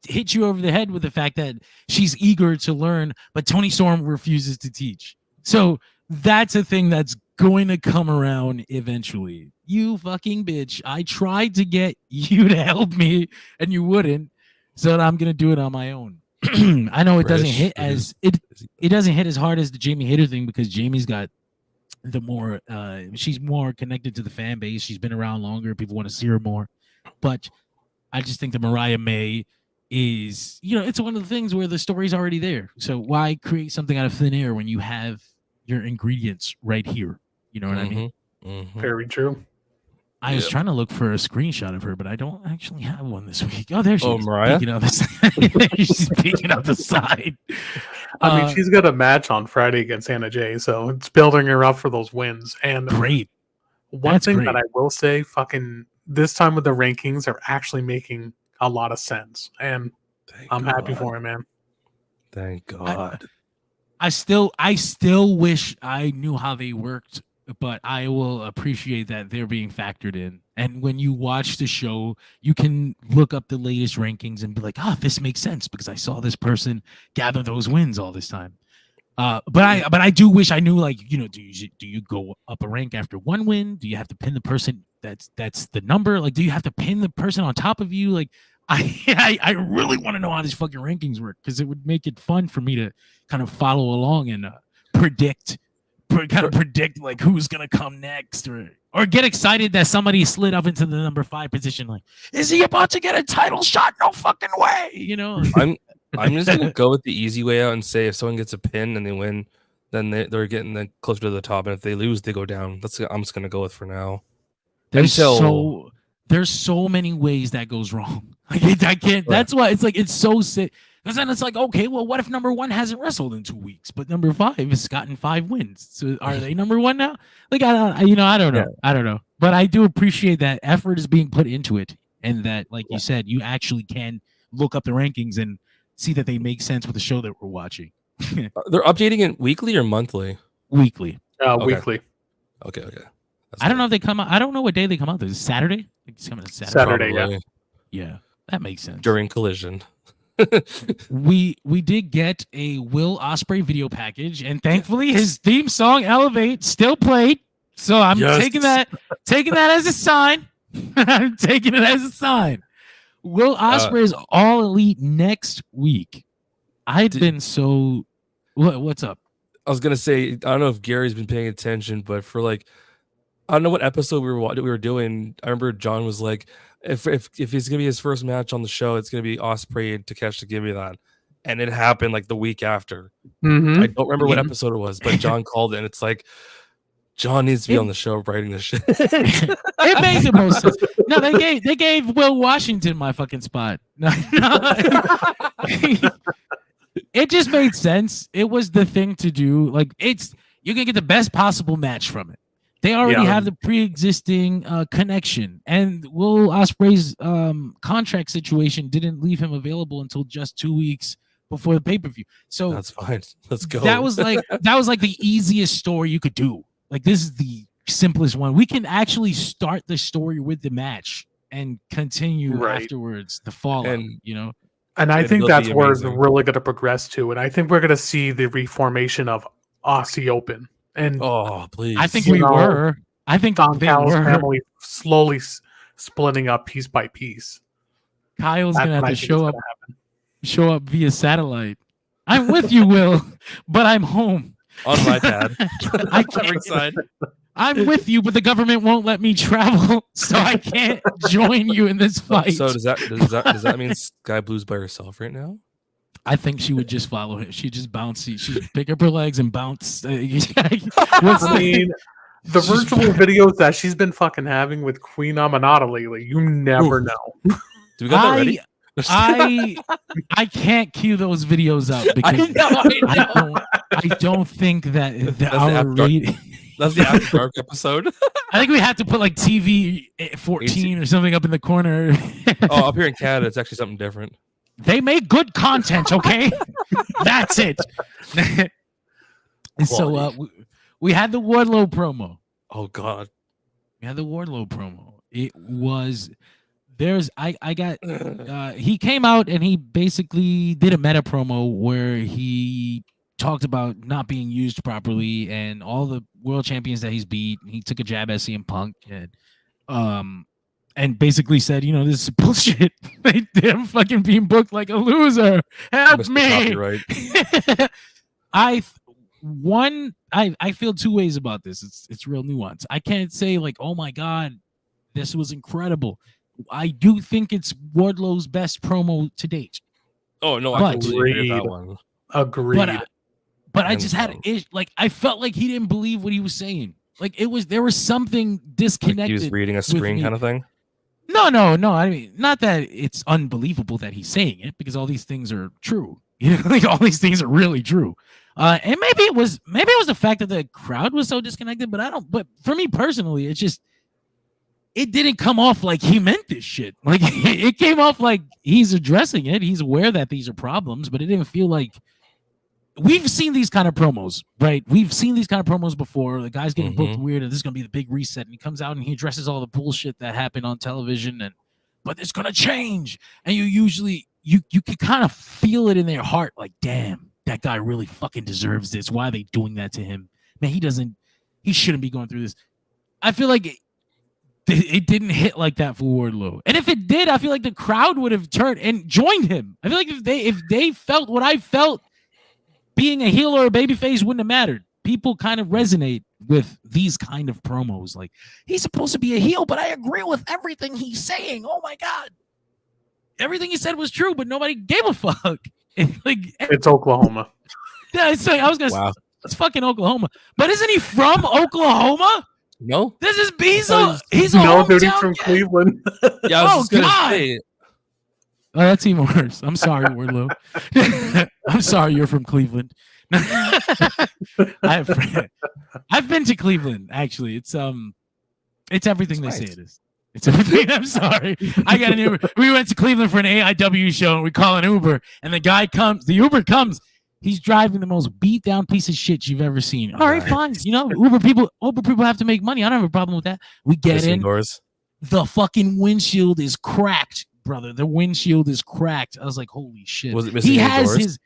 hit you over the head with the fact that she's eager to learn, but Toni Storm refuses to teach. So that's a thing that's going to come around eventually. You fucking bitch. I tried to get you to help me and you wouldn't. So I'm going to do it on my own. I know it doesn't hit as it doesn't hit as hard as the Jamie Hayter thing because Jamie's got the more she's more connected to the fan base. She's been around longer. People want to see her more. But I just think that Mariah May is, it's one of the things where the story's already there. So why create something out of thin air when you have your ingredients right here? You know what I mean? Mm-hmm. Very true. I was trying to look for a screenshot of her, but I don't actually have one this week. Oh, there she is. Mariah? She's peeking out the side. I mean, she's got a match on Friday against Anna Jay, so it's building her up for those wins. And great. One thing that I will say, fucking this time with the rankings are actually making a lot of sense. And I'm happy for him, man. Thank God. I still wish I knew how they worked, but I will appreciate that they're being factored in. And when you watch the show, you can look up the latest rankings and be like, this makes sense because I saw this person gather those wins all this time. But I do wish I knew, like, do you go up a rank after one win? Do you have to pin the person that's the number? Like, do you have to pin the person on top of you? Like, I really want to know how these fucking rankings work because it would make it fun for me to kind of follow along and predict like who's gonna come next or get excited that somebody slid up into the number 5 position. Like, is he about to get a title shot? No fucking way. I'm just gonna go with the easy way out and say if someone gets a pin and they win, then they're getting closer to the top, and if they lose, they go down. That's what I'm just gonna go with for now. There's so many ways that goes wrong. Like, I can't. That's why it's like it's so sick. Because then it's like, okay, well, what if number 1 hasn't wrestled in 2 weeks, but number 5 has gotten 5 wins? So are they number 1 now? Like, I don't know. Yeah. I don't know. But I do appreciate that effort is being put into it, and that, like you said, you actually can look up the rankings and see that they make sense with the show that we're watching. They're updating it weekly or monthly? Weekly. Weekly. Okay. I don't know if they come out. I don't know what day they come out. Is it Saturday? It's coming to Saturday. Saturday, probably. Yeah, that makes sense. During Collision. we did get a Will Ospreay video package, and thankfully his theme song Elevate still played. So I'm taking that as a sign. I'm taking it as a sign. Will Ospreay is All Elite next week. What's up? I was gonna say, I don't know if Gary's been paying attention, but for I don't know what episode we were doing. I remember John was like, if it's gonna be his first match on the show, it's gonna be Ospreay and Takeshi to give me that, and it happened like the week after. Mm-hmm. I don't remember what episode it was, but John called it, and it's like John needs to be on the show writing this shit. It makes the most sense. No, they gave Will Washington my fucking spot. No. It just made sense. It was the thing to do. Like, you can get the best possible match from it. They already have the pre-existing connection, and Will Ospreay's contract situation didn't leave him available until just 2 weeks before the pay-per-view. So that's fine. Let's go. That was like the easiest story you could do. Like, this is the simplest one. We can actually start the story with the match and continue afterwards the fallout. And I think that's where it's really going to progress to. And I think we're going to see the reformation of Aussie Open. And please! I think we were. I think Don Callis' family slowly splitting up piece by piece. Kyle's going to have to show up via satellite. I'm with you, Will, but I'm home on my pad. I can't. I'm with you, but the government won't let me travel, so I can't join you in this fight. So does that mean Sky Blue's by herself right now? I think she would just follow him. She'd just bounce. She'd pick up her legs and bounce. The virtual videos that she's been fucking having with Queen Aminata lately, you never know. Do we got that ready? I can't cue those videos up because I don't think that our rating. That's the After Dark episode. I think we have to put like TV 14 or something up in the corner. Up here in Canada, it's actually something different. They make good content, okay? That's it. And so We had the Wardlow promo. Oh God. We had the Wardlow promo. It was he came out and he basically did a meta promo where he talked about not being used properly and all the world champions that he's beat. He took a jab at CM Punk and basically said, this is bullshit. I'm fucking being booked like a loser. Help me. I feel two ways about this. It's real nuance. I can't say like, oh my God, this was incredible. I do think it's Wardlow's best promo to date. Oh no, I completely agree with that one. Agreed. But I just had I felt like he didn't believe what he was saying. Like there was something disconnected. Like he was reading a screen kind of thing. No. I mean, not that it's unbelievable that he's saying it, because all these things are true. Like all these things are really true. And maybe it was the fact that the crowd was so disconnected. But for me personally, it didn't come off like he meant this shit. Like it came off like he's addressing it. He's aware that these are problems, but it didn't feel like. We've seen these kind of promos, right? We've seen these kind of promos before. The guy's getting booked weird, and this is gonna be the big reset. And he comes out and he addresses all the bullshit that happened on television, but it's gonna change. And you can kind of feel it in their heart, like, damn, that guy really fucking deserves this. Why are they doing that to him? Man, he shouldn't be going through this. I feel like it didn't hit like that for Wardlow. And if it did, I feel like the crowd would have turned and joined him. I feel like if they felt what I felt, being a heel or a babyface wouldn't have mattered. People kind of resonate with these kind of promos. Like, he's supposed to be a heel, but I agree with everything he's saying. Oh my God. Everything he said was true, but nobody gave a fuck. It's Oklahoma. Yeah, it's fucking Oklahoma. But isn't he from Oklahoma? No. This is Bezo. He's dude, from Cleveland. Yeah, I was just gonna say. Oh, that's even worse. I'm sorry, Wardlow. I'm sorry you're from Cleveland. I've been to Cleveland, actually. It's everything they say it is. It's everything. I'm sorry. I got an Uber. We went to Cleveland for an AEW show and we call an Uber, and the Uber comes. He's driving the most beat down piece of shit you've ever seen. All right, fine. Uber people have to make money. I don't have a problem with that. We get in. The fucking windshield is cracked. Brother, the windshield is cracked. I was like, holy shit. Was it missing doors?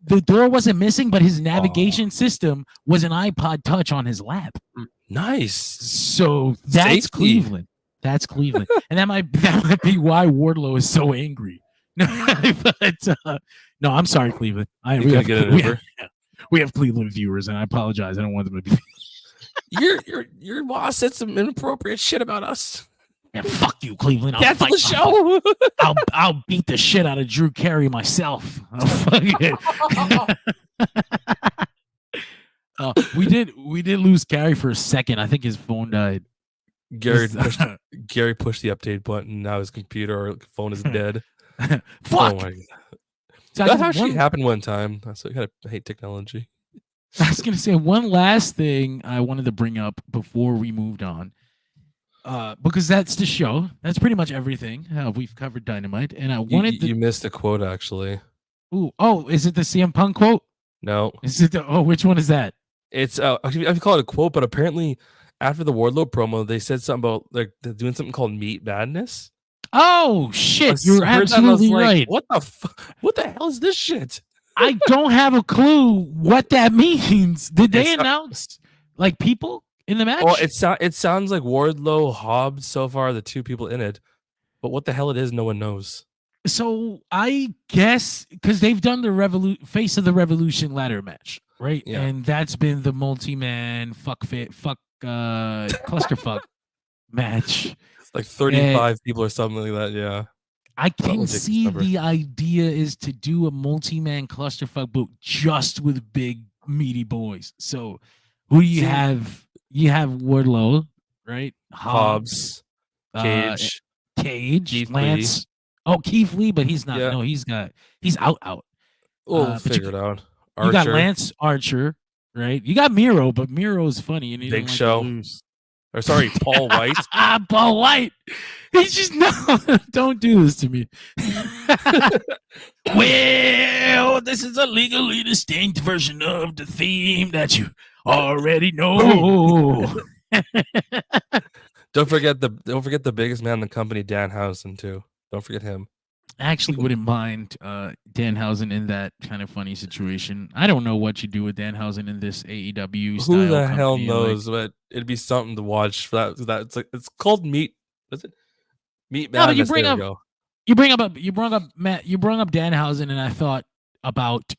The door wasn't missing, but his navigation system was an iPod Touch on his lap. Nice. So that's Safety. Cleveland. That's Cleveland. And that might be why Wardlow is so angry. But no, I'm sorry, Cleveland. We have Cleveland viewers, and I apologize. I don't want them to be your boss said some inappropriate shit about us. Yeah, fuck you, Cleveland. That's the show. I'll beat the shit out of Drew Carey myself. We did lose Carey for a second. I think his phone died. Gary pushed the update button. Now his computer or phone is dead. Fuck. Oh my God. So that actually happened one time. So I kind of hate technology. I was gonna say one last thing I wanted to bring up before we moved on. Because that's the show. That's pretty much everything. We've covered Dynamite, and I wanted you missed a quote actually. Is it the CM Punk quote? No. Is it which one is that? It's I call it a quote, but apparently after the Wardlow promo, they said something about like they're doing something called Meat Madness. Oh shit! You're absolutely right. What the hell is this shit? I don't have a clue what that means. Did they announce like people in the match? Well, it sounds like Wardlow, Hobbs so far, the two people in it, but what the hell it is, no one knows. So I guess because they've done the Face of the Revolution ladder match, right? Yeah. And that's been the multi-man clusterfuck match. It's like 35 people or something like that. Yeah. I can see the idea is to do a multi-man clusterfuck, but just with big meaty boys. So who do you have? You have Wardlow, right? Hobbs, Cage, Keith Lance. Lee. Oh, Keith Lee, but he's not. Yeah. No, he's out. We'll figure it out. Archer. You got Lance Archer, right? You got Miro, but Miro's funny and he Big don't Show. Like to lose. Or sorry, Paul White. Paul White. He's just don't do this to me. Well, this is a legally distinct version of the theme that you already know. Don't forget the biggest man in the company, Danhausen, too. Don't forget him. I actually wouldn't mind Danhausen in that kind of funny situation. I don't know what you do with Danhausen in this AEW style. Who the hell company, knows? But it'd be something to watch for that. It's called Meat. Is it Meat Madness? No, but you bring up Danhausen, and I thought about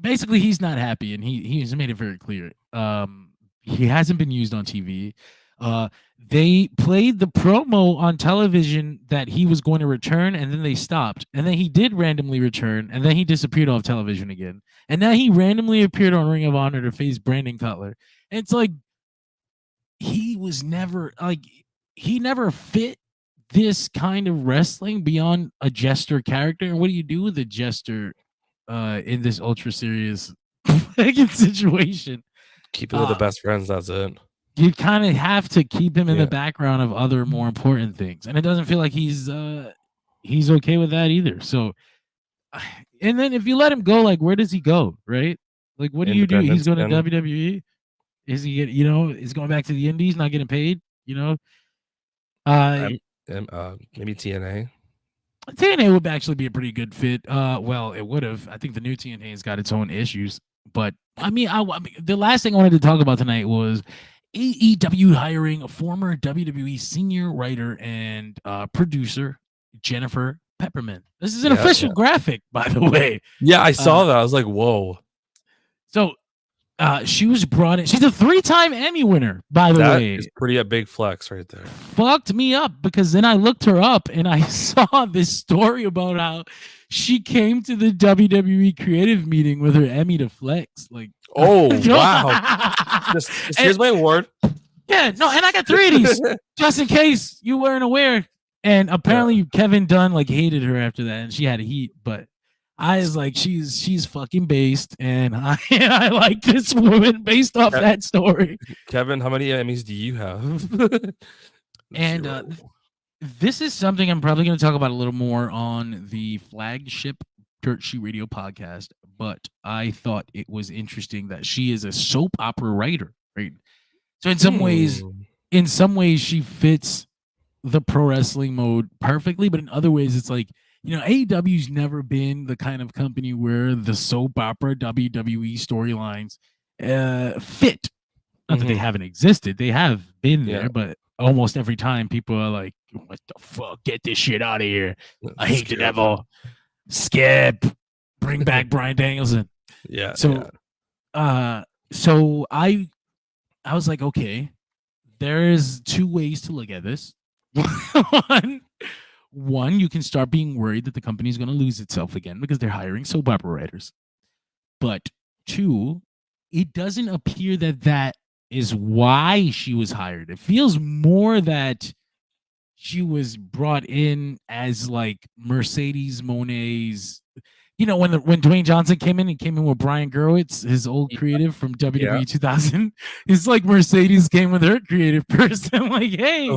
basically he's not happy, and he's made it very clear. He hasn't been used on TV. They played the promo on television that he was going to return, and then they stopped. And then he did randomly return, and then he disappeared off television again. And now he randomly appeared on Ring of Honor to face Brandon Cutler. And it's like he never fit this kind of wrestling beyond a jester character. And what do you do with a jester in this ultra serious situation? Keep it with the best friends. That's it. You kind of have to keep him in the background of other more important things, and it doesn't feel like he's okay with that either. So, and then if you let him go, like, where does he go, right? Like, what do you do? He's going to WWE. Is he? Is going back to the Indies, not getting paid? Maybe TNA. TNA would actually be a pretty good fit. Well, it would have. I think the new TNA has got its own issues, but I mean, the last thing I wanted to talk about tonight was AEW hiring a former WWE senior writer and producer, Jennifer Pepperman. This is an official graphic, by the way. Yeah, I saw that. I was like, whoa. So she was brought in. She's a 3-time Emmy winner, by the way. That is pretty a big flex right there. Fucked me up because then I looked her up and I saw this story about how she came to the WWE creative meeting with her Emmy to flex. Like, oh, wow. Just here's my award. Yeah, no, and I got 3 of these just in case you weren't aware. And apparently Kevin Dunn hated her after that, and she had a heat. But I was like, she's fucking based, and I like this woman based off that story. Kevin, how many Emmys do you have? And this is something I'm probably going to talk about a little more on the flagship Dirt Sheet Radio podcast, but I thought it was interesting that she is a soap opera writer, right? So in some ways she fits the pro wrestling mode perfectly, but in other ways it's like, AEW's never been the kind of company where the soap opera WWE storylines fit. Not that they haven't existed, they have been there, but almost every time people are like, what the fuck, get this shit out of here. I hate the devil. Skip, bring back Bryan Danielson. So I was like, okay, there's 2 ways to look at this. One, you can start being worried that the company is going to lose itself again because they're hiring soap opera writers. But 2, it doesn't appear that is why she was hired. It feels more that she was brought in as like Mercedes Monet's, when Dwayne Johnson came in with Brian Gerwitz, his old creative from WWE 2000. It's like Mercedes came with her creative person. Like, hey,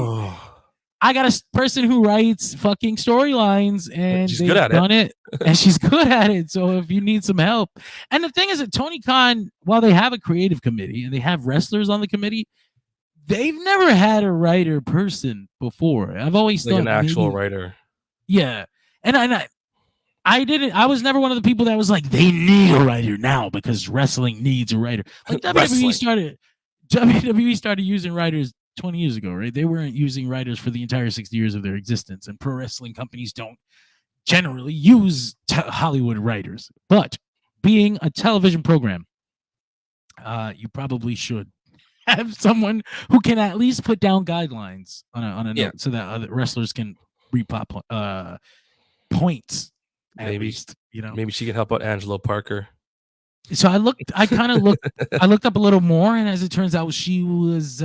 I got a person who writes fucking storylines, and she's good at it, and she's good at it. So if you need some help, and the thing is that Tony Khan, while they have a creative committee and they have wrestlers on the committee, they've never had a writer person before. I've always thought an actual writer. Yeah. And I didn't. I was never one of the people that was like, they need a writer now because wrestling needs a writer. Like WWE started using writers 20 years ago, right? They weren't using writers for the entire 60 years of their existence, and pro wrestling companies don't generally use Hollywood writers. But being a television program, you probably should have someone who can at least put down guidelines on a note so that other wrestlers can repop points. Maybe maybe she can help out Angelo Parker. So I looked up a little more, and as it turns out, she was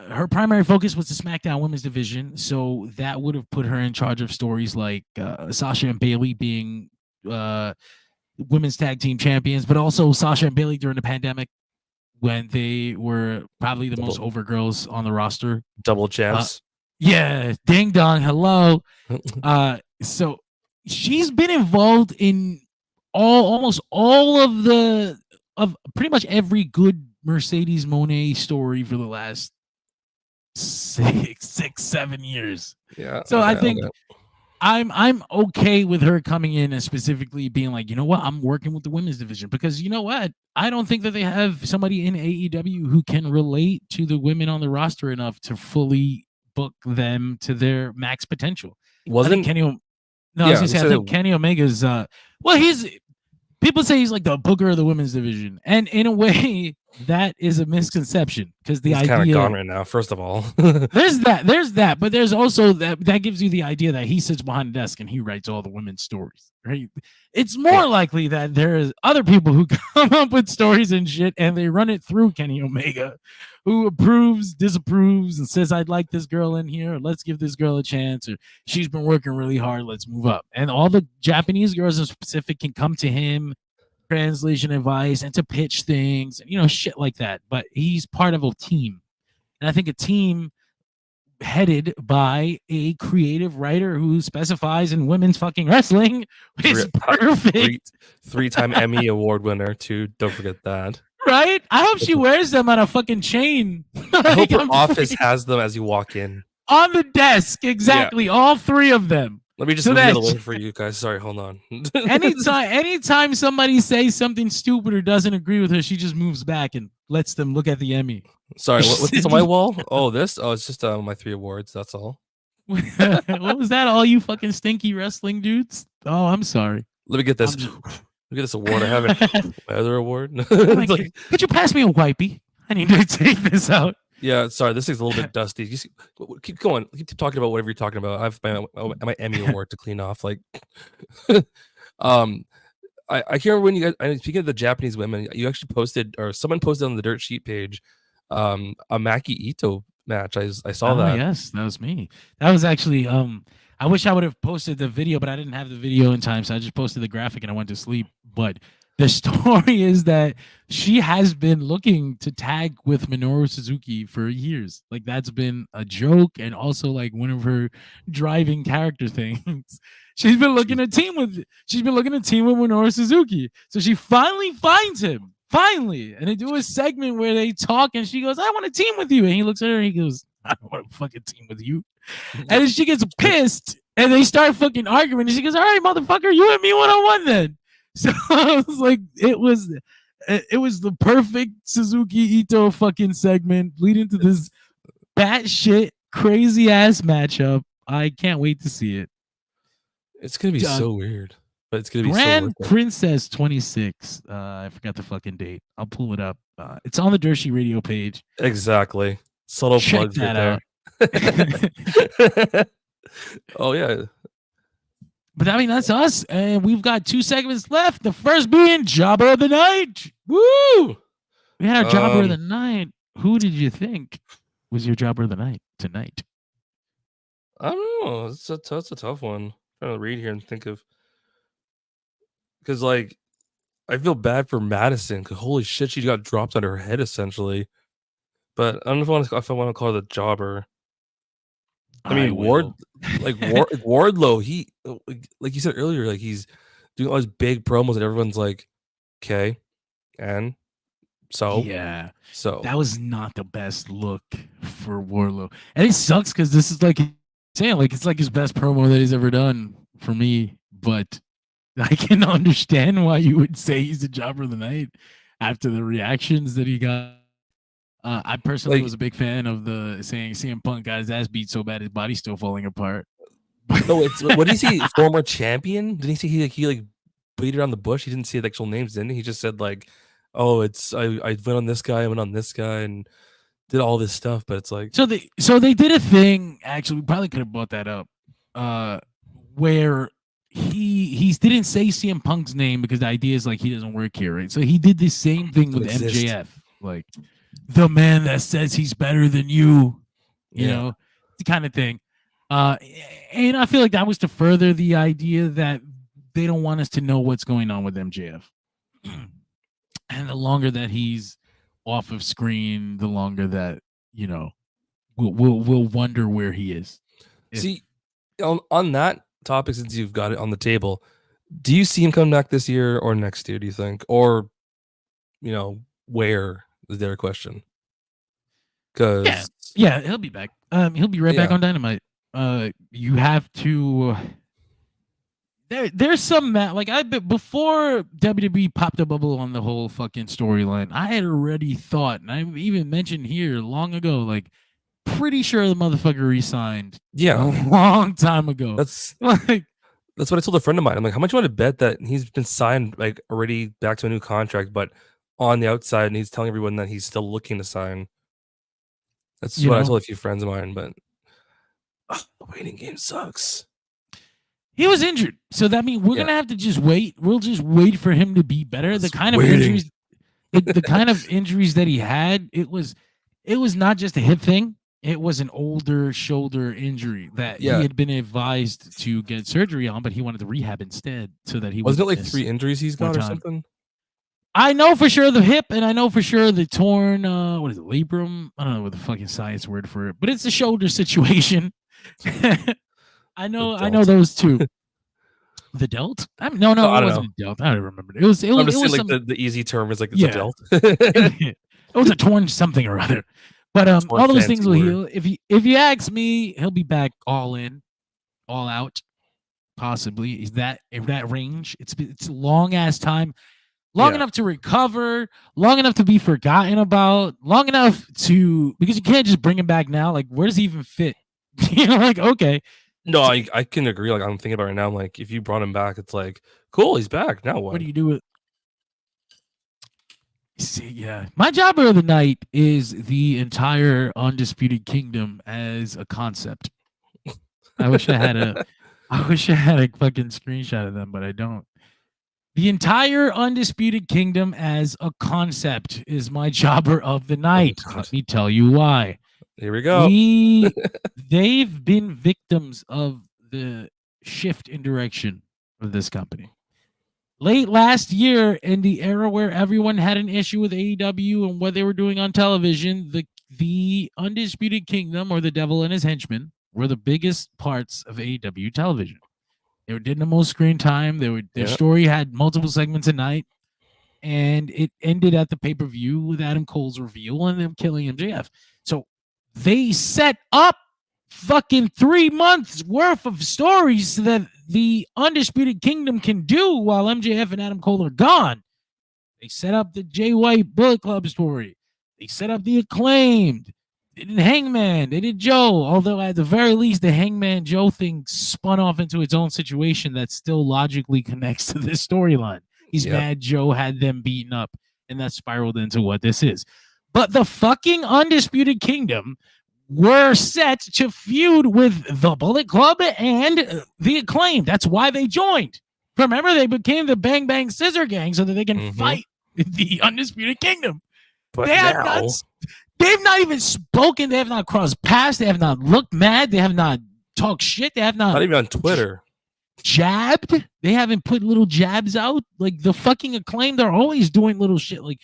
her primary focus was the SmackDown Women's Division. So that would have put her in charge of stories like Sasha and Bayley being women's tag team champions, but also Sasha and Bayley during the pandemic when they were probably the most over girls on the roster. Double champs. Ding dong, hello. So she's been involved in almost all of pretty much every good Mercedes Moné story for the last 6-7 years. Yeah. So I think I'm okay with her coming in and specifically being like, you know what, I'm working with the women's division, because you know what, I don't think that they have somebody in AEW who can relate to the women on the roster enough to fully book them to their max potential. I think Kenny Omega's people say he's like the booker of the women's division, and in a way that is a misconception, because he's kind of gone right now. First of all, there's that, but there's also that gives you the idea that he sits behind a desk and he writes all the women's stories, right? It's more likely that there's other people who come up with stories and shit, and they run it through Kenny Omega, who approves, disapproves, and says, I'd like this girl in here, or let's give this girl a chance, or she's been working really hard, let's move up. And all the Japanese girls in specific can come to him, translation advice, and to pitch things, shit like that. But he's part of a team. And I think a team headed by a creative writer who specifies in women's fucking wrestling is perfect. Three-time Emmy Award winner, too. Don't forget that. Right? I hope she wears them on a fucking chain. I hope her office has them as you walk in. On the desk, exactly. Yeah. All three of them. Let me just move it away for you guys. Sorry, hold on. anytime somebody says something stupid or doesn't agree with her, she just moves back and lets them look at the Emmy. Sorry, what's on my wall? Oh, this? Oh, it's just my 3 awards. That's all. What was that? All you fucking stinky wrestling dudes? Oh, I'm sorry. Let me get this. Look at this award. I haven't. My other award. Could you pass me a wipey? I need to take this out. Yeah, sorry, this thing's a little bit dusty. You see, keep going. Keep talking about whatever you're talking about. I have my Emmy award to clean off. Like, I can't remember when you guys. Speaking of the Japanese women, you actually posted, or someone posted on the Dirt Sheet page, a Maki Ito match. I saw that. Yes, that was me. That was actually. I wish I would have posted the video, but I didn't have the video in time, so I just posted the graphic and I went to sleep. But the story is that she has been looking to tag with Minoru Suzuki for years. Like, that's been a joke, and also like one of her driving character things. She's been looking to team with Minoru Suzuki. So she finally finds him. Finally. And they do a segment where they talk and she goes, I want to team with you. And he looks at her and he goes, I don't want to fucking team with you. And then she gets pissed and they start fucking arguing. And she goes, all right, motherfucker, you and me one-on-one then. So I was like, it was the perfect Suzuki Ito fucking segment leading to this batshit crazy ass matchup. I can't wait to see it. It's gonna be so weird, but it's gonna be Grand Princess 26. I forgot the fucking date. I'll pull it up. It's on the Dirt Sheet Radio page. Exactly. Subtle plugs right there. Oh yeah. But I mean, that's us, and we've got 2 segments left. The first being Jobber of the Night. Woo! We had our Jobber of the Night. Who did you think was your Jobber of the Night tonight? I don't know. It's a tough one. I'm trying to read here and think of, because like I feel bad for Madison, because holy shit, she got dropped on her head essentially. But I don't know if I want to call her the Jobber. I mean, Wardlow, he, like you said earlier, like he's doing all these big promos and everyone's like, okay, and so yeah, so that was not the best look for Wardlow, and it sucks because this is like saying like it's like his best promo that he's ever done for me, but I can understand why you would say he's the Jobber of the Night after the reactions that he got. I personally was a big fan of the saying CM Punk got his ass beat so bad his body's still falling apart. No, it's what did he say? Former champion? Didn't he say he like beat around the bush? He didn't say the actual names, didn't he? He just said like, "Oh, it's I went on this guy, I went on this guy, and did all this stuff." But it's like so they did a thing. Actually, we probably could have brought that up, where he didn't say CM Punk's name because the idea is like he doesn't work here, right? So he did the same thing with MJF, like. The man that says he's better than you know, the kind of thing. And I feel like that was to further the idea that they don't want us to know what's going on with MJF. And the longer that he's off of screen, the longer that, you know, we'll wonder where he is. See, on that topic, since you've got it on the table, do you see him come back this year or next year, do you think? Or, you know, where Is there a question? Because yeah, he'll be back. He'll be right back on Dynamite. You have to. There's some before WWE popped a bubble on the whole fucking storyline. I had already thought, and I even mentioned here long ago, like, pretty sure the motherfucker resigned. Yeah, a long time ago. That's like. That's what I told a friend of mine. I'm like, how much you want to bet that he's been signed like already back to a new contract, but on the outside, and he's telling everyone that he's still looking to sign. That's what I told a few friends of mine, but the waiting game sucks. He was injured, so that means we're gonna have to just wait. We'll just wait for him to be better. The kind of injuries, the kind of injuries that he had, it was not just a hip thing. It was an older shoulder injury that he had been advised to get surgery on, but he wanted to rehab instead so that he wasn't it like 3 injuries he's got or something. I know for sure the hip, and I know for sure the torn what is it, labrum? I don't know what the fucking science word for it, but it's a shoulder situation. I know those two. The delt? No, it wasn't a delt. I don't remember. It was. I'm just saying, like the easy term is like it's a delt. It was a torn something or other. But all those things will heal. If you ask me, he'll be back all in, all out, possibly. Is that range? It's a long ass time, long enough to recover, long enough to be forgotten about, long enough to, because you can't just bring him back now. Like, where does he even fit? Like, okay. No, I can agree. Like, I'm thinking about it right now. I'm like, if you brought him back, it's like, cool, he's back. Now what? What do you do with? See, yeah, my jobber of the night is the entire Undisputed Kingdom as a concept. I wish I had a fucking screenshot of them, but I don't. The entire Undisputed Kingdom as a concept is my jobber of the night. Let me tell you why. Here we go. They've been victims of the shift in direction of this company. Late last year, in the era where everyone had an issue with AEW and what they were doing on television, the Undisputed Kingdom, or the Devil and his henchmen, were the biggest parts of AEW television. They were getting the most screen time. Their story had multiple segments a night, and it ended at the pay-per-view with Adam Cole's reveal and them killing MJF. So they set up fucking 3 months worth of stories that the Undisputed Kingdom can do while MJF and Adam Cole are gone. They set up the Jay White Bullet Club story. They set up the Acclaimed. They did Hangman. They did Joe. Although at the very least, the Hangman Joe thing spun off into its own situation that still logically connects to this storyline. He's mad Joe had them beaten up, and that spiraled into what this is. But the fucking Undisputed Kingdom were set to feud with the Bullet Club and the Acclaimed. That's why they joined. Remember, they became the Bang Bang Scissor Gang so that they can fight the Undisputed Kingdom. But they've not even spoken. They have not crossed paths. They have not looked mad. They have not talked shit. They have not even on Twitter jabbed. They haven't put little jabs out. Like the fucking Acclaimed, they're always doing little shit like,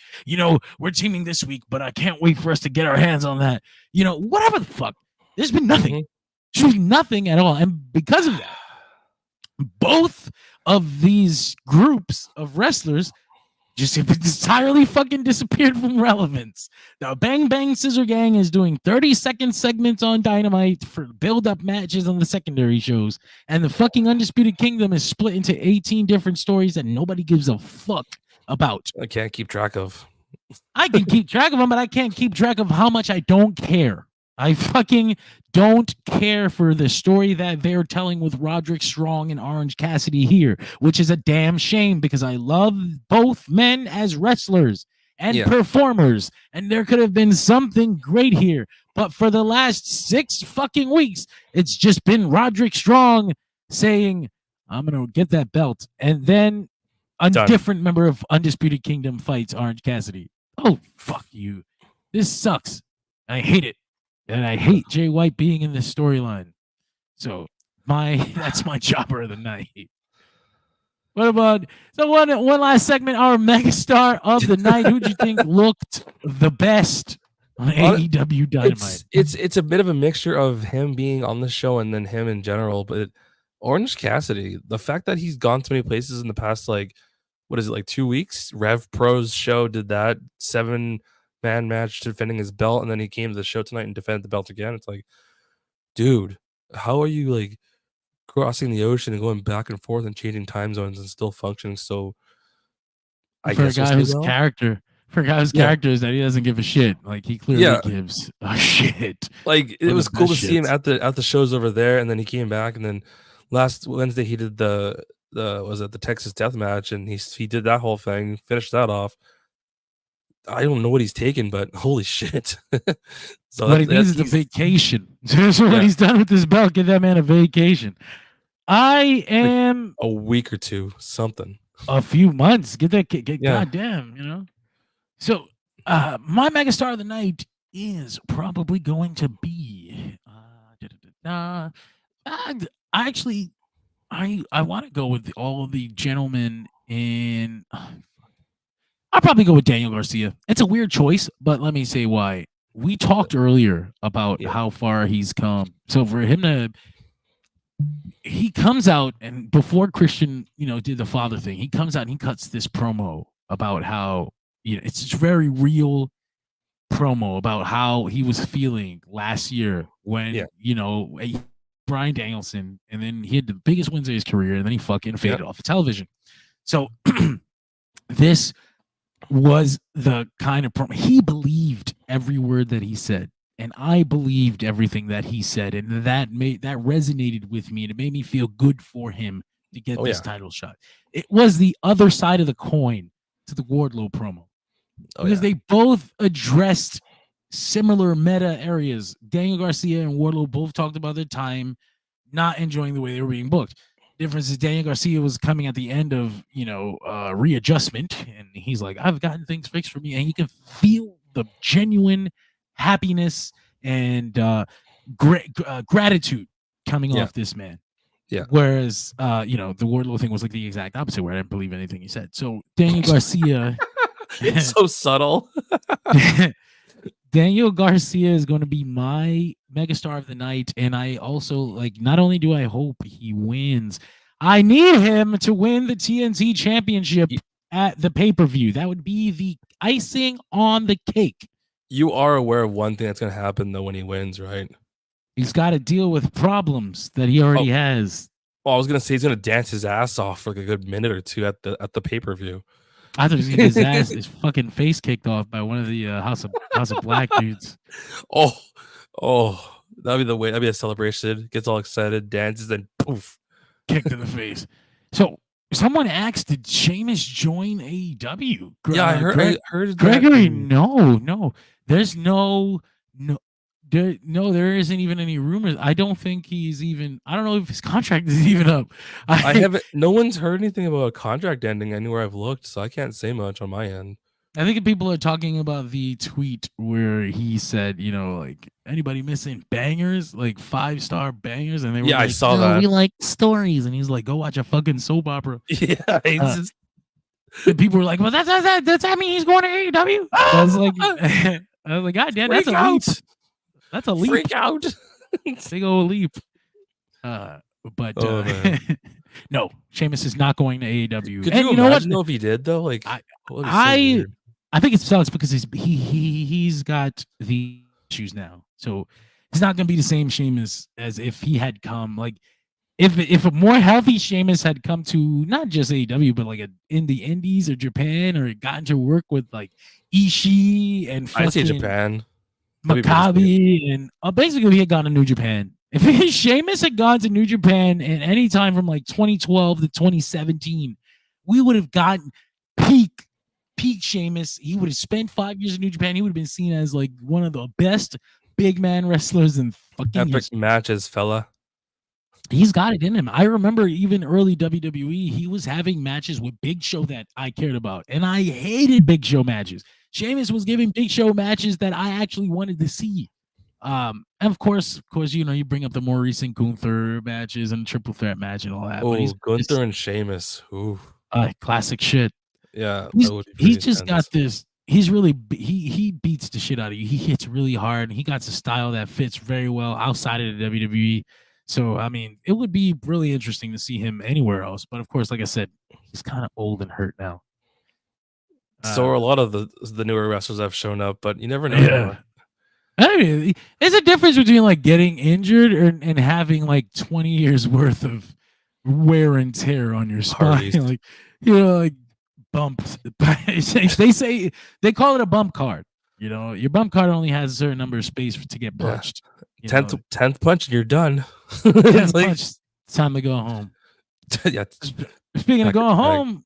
we're teaming this week, but I can't wait for us to get our hands on that. Whatever the fuck. There's been nothing. There's been nothing at all. And because of that, both of these groups of wrestlers just entirely fucking disappeared from relevance. The Bang Bang Scissor Gang is doing 30-second segments on Dynamite for build-up matches on the secondary shows, and the fucking Undisputed Kingdom is split into 18 different stories that nobody gives a fuck about. I can't keep track of. I can keep track of them, but I can't keep track of how much I don't care. I fucking don't care for the story that they're telling with Roderick Strong and Orange Cassidy here, which is a damn shame because I love both men as wrestlers and performers, and there could have been something great here. But for the last 6 fucking weeks, it's just been Roderick Strong saying, I'm going to get that belt. And then a different member of Undisputed Kingdom fights Orange Cassidy. Oh, fuck you. This sucks. I hate it. And I hate Jay White being in this storyline. So that's my jobber of the night. What about one last segment? Our megastar of the night. Who do you think looked the best on AEW Dynamite? It's a bit of a mixture of him being on the show and then him in general. But Orange Cassidy, the fact that he's gone so many places in the past, 2 weeks? Rev Pro's show did that. 7 man match defending his belt, and then he came to the show tonight and defended the belt again. It's like, dude, how are you like crossing the ocean and going back and forth and changing time zones and still functioning so? For a guy whose character is that he doesn't give a shit. Like he clearly gives a shit. Like it was cool to see him at the shows over there, and then he came back, and then last Wednesday he did the Texas Death Match, and he did that whole thing, finished that off. I don't know what he's taking, but holy shit! So what he needs is a vacation. So when he's done with this belt, give that man a vacation. I am like a week or two, something. A few months. Get goddamn, you know. So my megastar of the night is probably going to be I want to go with all of the gentlemen in I'll probably go with Daniel Garcia. It's a weird choice, but let me say why. We talked earlier about how far he's come. So for him to he comes out, and before Christian, did the father thing, he comes out and he cuts this promo about how, it's just very real promo about how he was feeling last year when, Bryan Danielson, and then he had the biggest wins of his career, and then he fucking faded off the television. So this was the kind of promo. He believed every word that he said. And I believed everything that he said, and that resonated with me, and it made me feel good for him to get this title shot. It was the other side of the coin to the Wardlow promo, because they both addressed similar meta areas. Daniel Garcia and Wardlow both talked about their time not enjoying the way they were being booked. Difference is Daniel Garcia was coming at the end of readjustment, and he's like, I've gotten things fixed for me, and you can feel the genuine happiness and gratitude coming off this man. Yeah. Whereas the Wardlow thing was like the exact opposite, where I didn't believe anything he said. So Daniel Garcia, it's so subtle. Daniel Garcia is going to be my megastar of the night, and I also not only do I hope he wins, I need him to win the TNT Championship at the pay-per-view. That would be the icing on the cake. You are aware of one thing that's going to happen, though, when he wins, right? He's got to deal with problems that he already has. Well, I was going to say he's going to dance his ass off for like a good minute or two at the pay-per-view. I thought he was going to his fucking face kicked off by one of the House of Black dudes. Oh, that'd be the way. That'd be a celebration. Gets all excited, dances, then poof. Kicked in the face. So someone asked, did Sheamus join AEW? I heard Gregory, no. There's there isn't even any rumors. I don't think he's even. I don't know if his contract is even up. I haven't. No one's heard anything about a contract ending anywhere I've looked, so I can't say much on my end. I think people are talking about the tweet where he said, anybody missing bangers, like 5-star bangers, and they were I saw that. We like stories, and he's like, go watch a fucking soap opera. Yeah, and people were like, well, does that mean he's going to AEW? I was like, God damn, that's a leap. That's a leap. Freak out. Big old leap. But no, Sheamus is not going to AEW. Could you imagine if he did though? Like, I think it sucks because he's got the issues now, so he's not going to be the same Sheamus as if he had come. Like, if a more healthy Sheamus had come to not just AEW, but in the Indies or Japan, or gotten to work with like Ishii and I'd say Japan. Maccabi, and basically he had gone to New Japan. If Sheamus had gone to New Japan at any time from like 2012 to 2017, we would have gotten peak Sheamus. He would have spent 5 years in New Japan. He would have been seen as like one of the best big man wrestlers in fucking epic matches, fella. He's got it in him. I remember even early WWE, he was having matches with Big Show that I cared about, and I hated Big Show matches. Sheamus was giving Big Show matches that I actually wanted to see. And of course, you bring up the more recent Gunther matches and triple threat match and all that. Oh, Gunther and Sheamus. Ooh. Classic shit. Yeah. He's just got this. He's really, he beats the shit out of you. He hits really hard, and he got a style that fits very well outside of the WWE. So, I mean, it would be really interesting to see him anywhere else. But of course, like I said, he's kind of old and hurt now. So are a lot of the newer wrestlers have shown up, but you never know. Yeah. I mean, there's a difference between like getting injured and having like 20 years worth of wear and tear on your spine, like like bumps. They call it a bump card. Your bump card only has a certain number of space to get punched. 10th punch and you're done. 10th punch, it's time to go home. Yeah. Speaking of going home,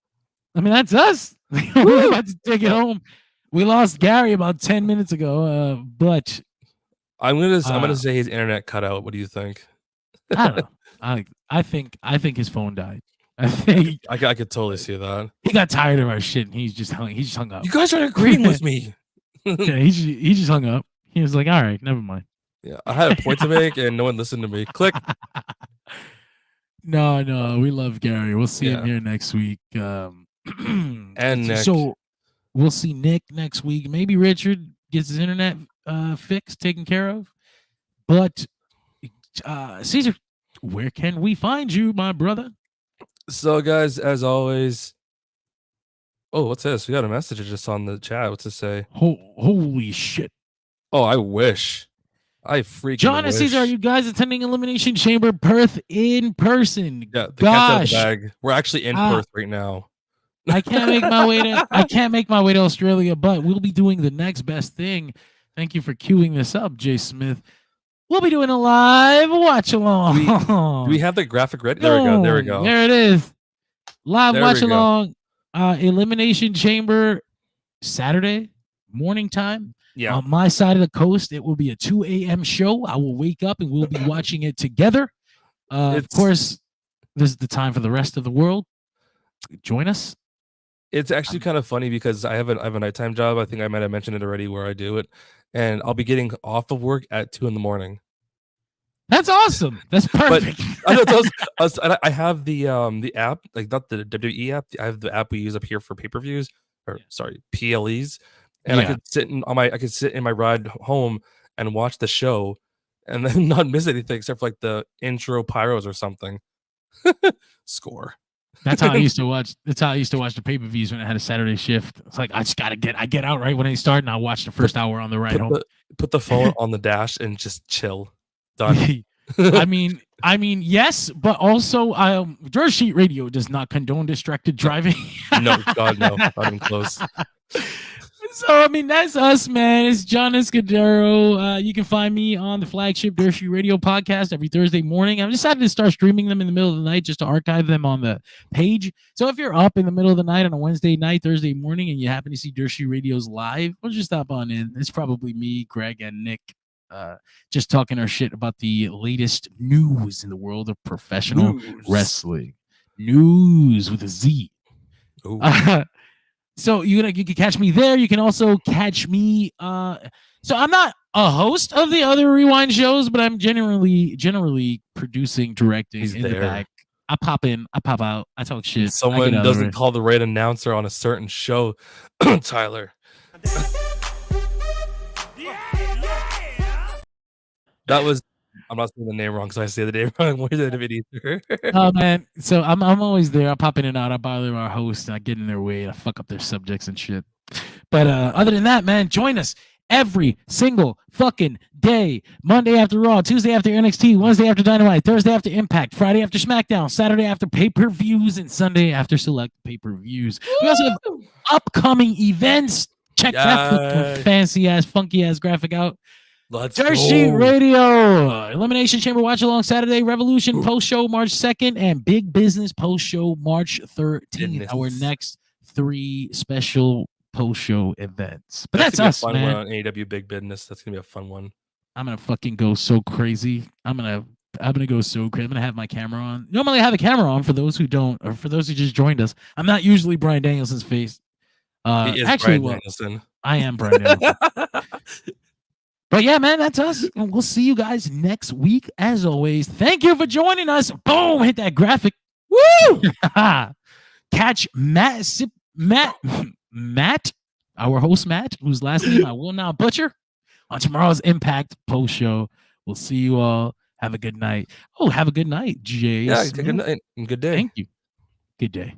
I mean that's us. We're about to take it home. We lost Gary about 10 minutes ago, but I'm gonna say his internet cut out. What do you think? I don't know. I think his phone died. I think I could totally see that. He got tired of our shit and he just hung up. You guys aren't agreeing with me. Yeah, he just hung up. He was like, all right, never mind. Yeah, I had a point to make and no one listened to me. Click. No, we love Gary. We'll see him here next week. And Nick. So we'll see Nick next week. Maybe Richard gets his internet fixed, taken care of. But Caesar, where can we find you, my brother? So, guys, as always. Oh, what's this? We got a message just on the chat. What's it say? Holy shit! Oh, I wish. I freaking John and Caesar, are you guys attending Elimination Chamber Perth in person? Yeah, the cat's out of the bag. We're actually in Perth right now. I can't make my way to Australia, but we'll be doing the next best thing. Thank you for queuing this up, Jay Smith. We'll be doing a live watch along. Do we have the graphic ready? There we go. There it is. Live watch along. Elimination Chamber Saturday morning time. Yeah. On my side of the coast, it will be a 2 a.m. show. I will wake up and we'll be watching it together. Of course, this is the time for the rest of the world. Join us. It's actually kind of funny because I have a nighttime job. I think I might have mentioned it already where I do it, and I'll be getting off of work at 2 a.m. That's awesome. That's perfect. I have the app, like not the WWE app. I have the app we use up here for pay-per-views, PLEs, and I could sit in my ride home and watch the show, and then not miss anything except for like the intro pyros or something. Score. That's how I used to watch. That's how I used to watch the pay-per-views when I had a Saturday shift. It's like I get out right when they start, and I watch the first hour on the ride home. Put the phone on the dash and just chill. Done. I mean, yes, but also, Dirt Sheet Radio does not condone distracted driving. No, God, no, not even close. So, I mean, that's us, man. It's John Escudero. You can find me on the flagship Dirt Sheet Radio podcast every Thursday morning. I've decided to start streaming them in the middle of the night just to archive them on the page. So if you're up in the middle of the night on a Wednesday night, Thursday morning, and you happen to see Dirt Sheet Radio's live, we'll just stop on in. It's probably me, Greg, and Nick just talking our shit about the latest news in the world of professional wrestling. News with a Z. So you can catch me there. You can also catch me. So I'm not a host of the other Rewind shows, but I'm generally producing, directing in the back. I pop in, I pop out, I talk shit. Someone doesn't call the right announcer on a certain show, Tyler. That was. I'm not saying the name wrong because I say the name wrong more than it either. Oh man, so I'm always there. I pop in and out. I bother our hosts. And I get in their way. And I fuck up their subjects and shit. But other than that, man, join us every single fucking day. Monday after Raw, Tuesday after NXT, Wednesday after Dynamite, Thursday after Impact, Friday after SmackDown, Saturday after pay-per-views, and Sunday after select pay-per-views. We also have upcoming events. Check that fancy ass, funky ass graphic out. Let's Dirt Sheet Radio, Elimination Chamber Watch Along Saturday, Revolution Post Show March 2nd, and Big Business Post Show March 13th. Our next 3 special post show events. But that's us, fun man. One on AEW Big Business. That's gonna be a fun one. I'm gonna fucking go so crazy. I'm gonna go so crazy. I'm gonna have my camera on. Normally, I have a camera on for those who don't, or for those who just joined us. I'm not usually Bryan Danielson's face. He is actually, Bryan Danielson. I am Bryan Danielson. But yeah, man, that's us. And we'll see you guys next week. As always, thank you for joining us. Boom, hit that graphic. Woo! Catch Matt, our host Matt, whose last name I will not butcher, on tomorrow's Impact post show. We'll see you all. Have a good night. Oh, have a good night, Jay. Yeah, good night and good day. Thank you. Good day.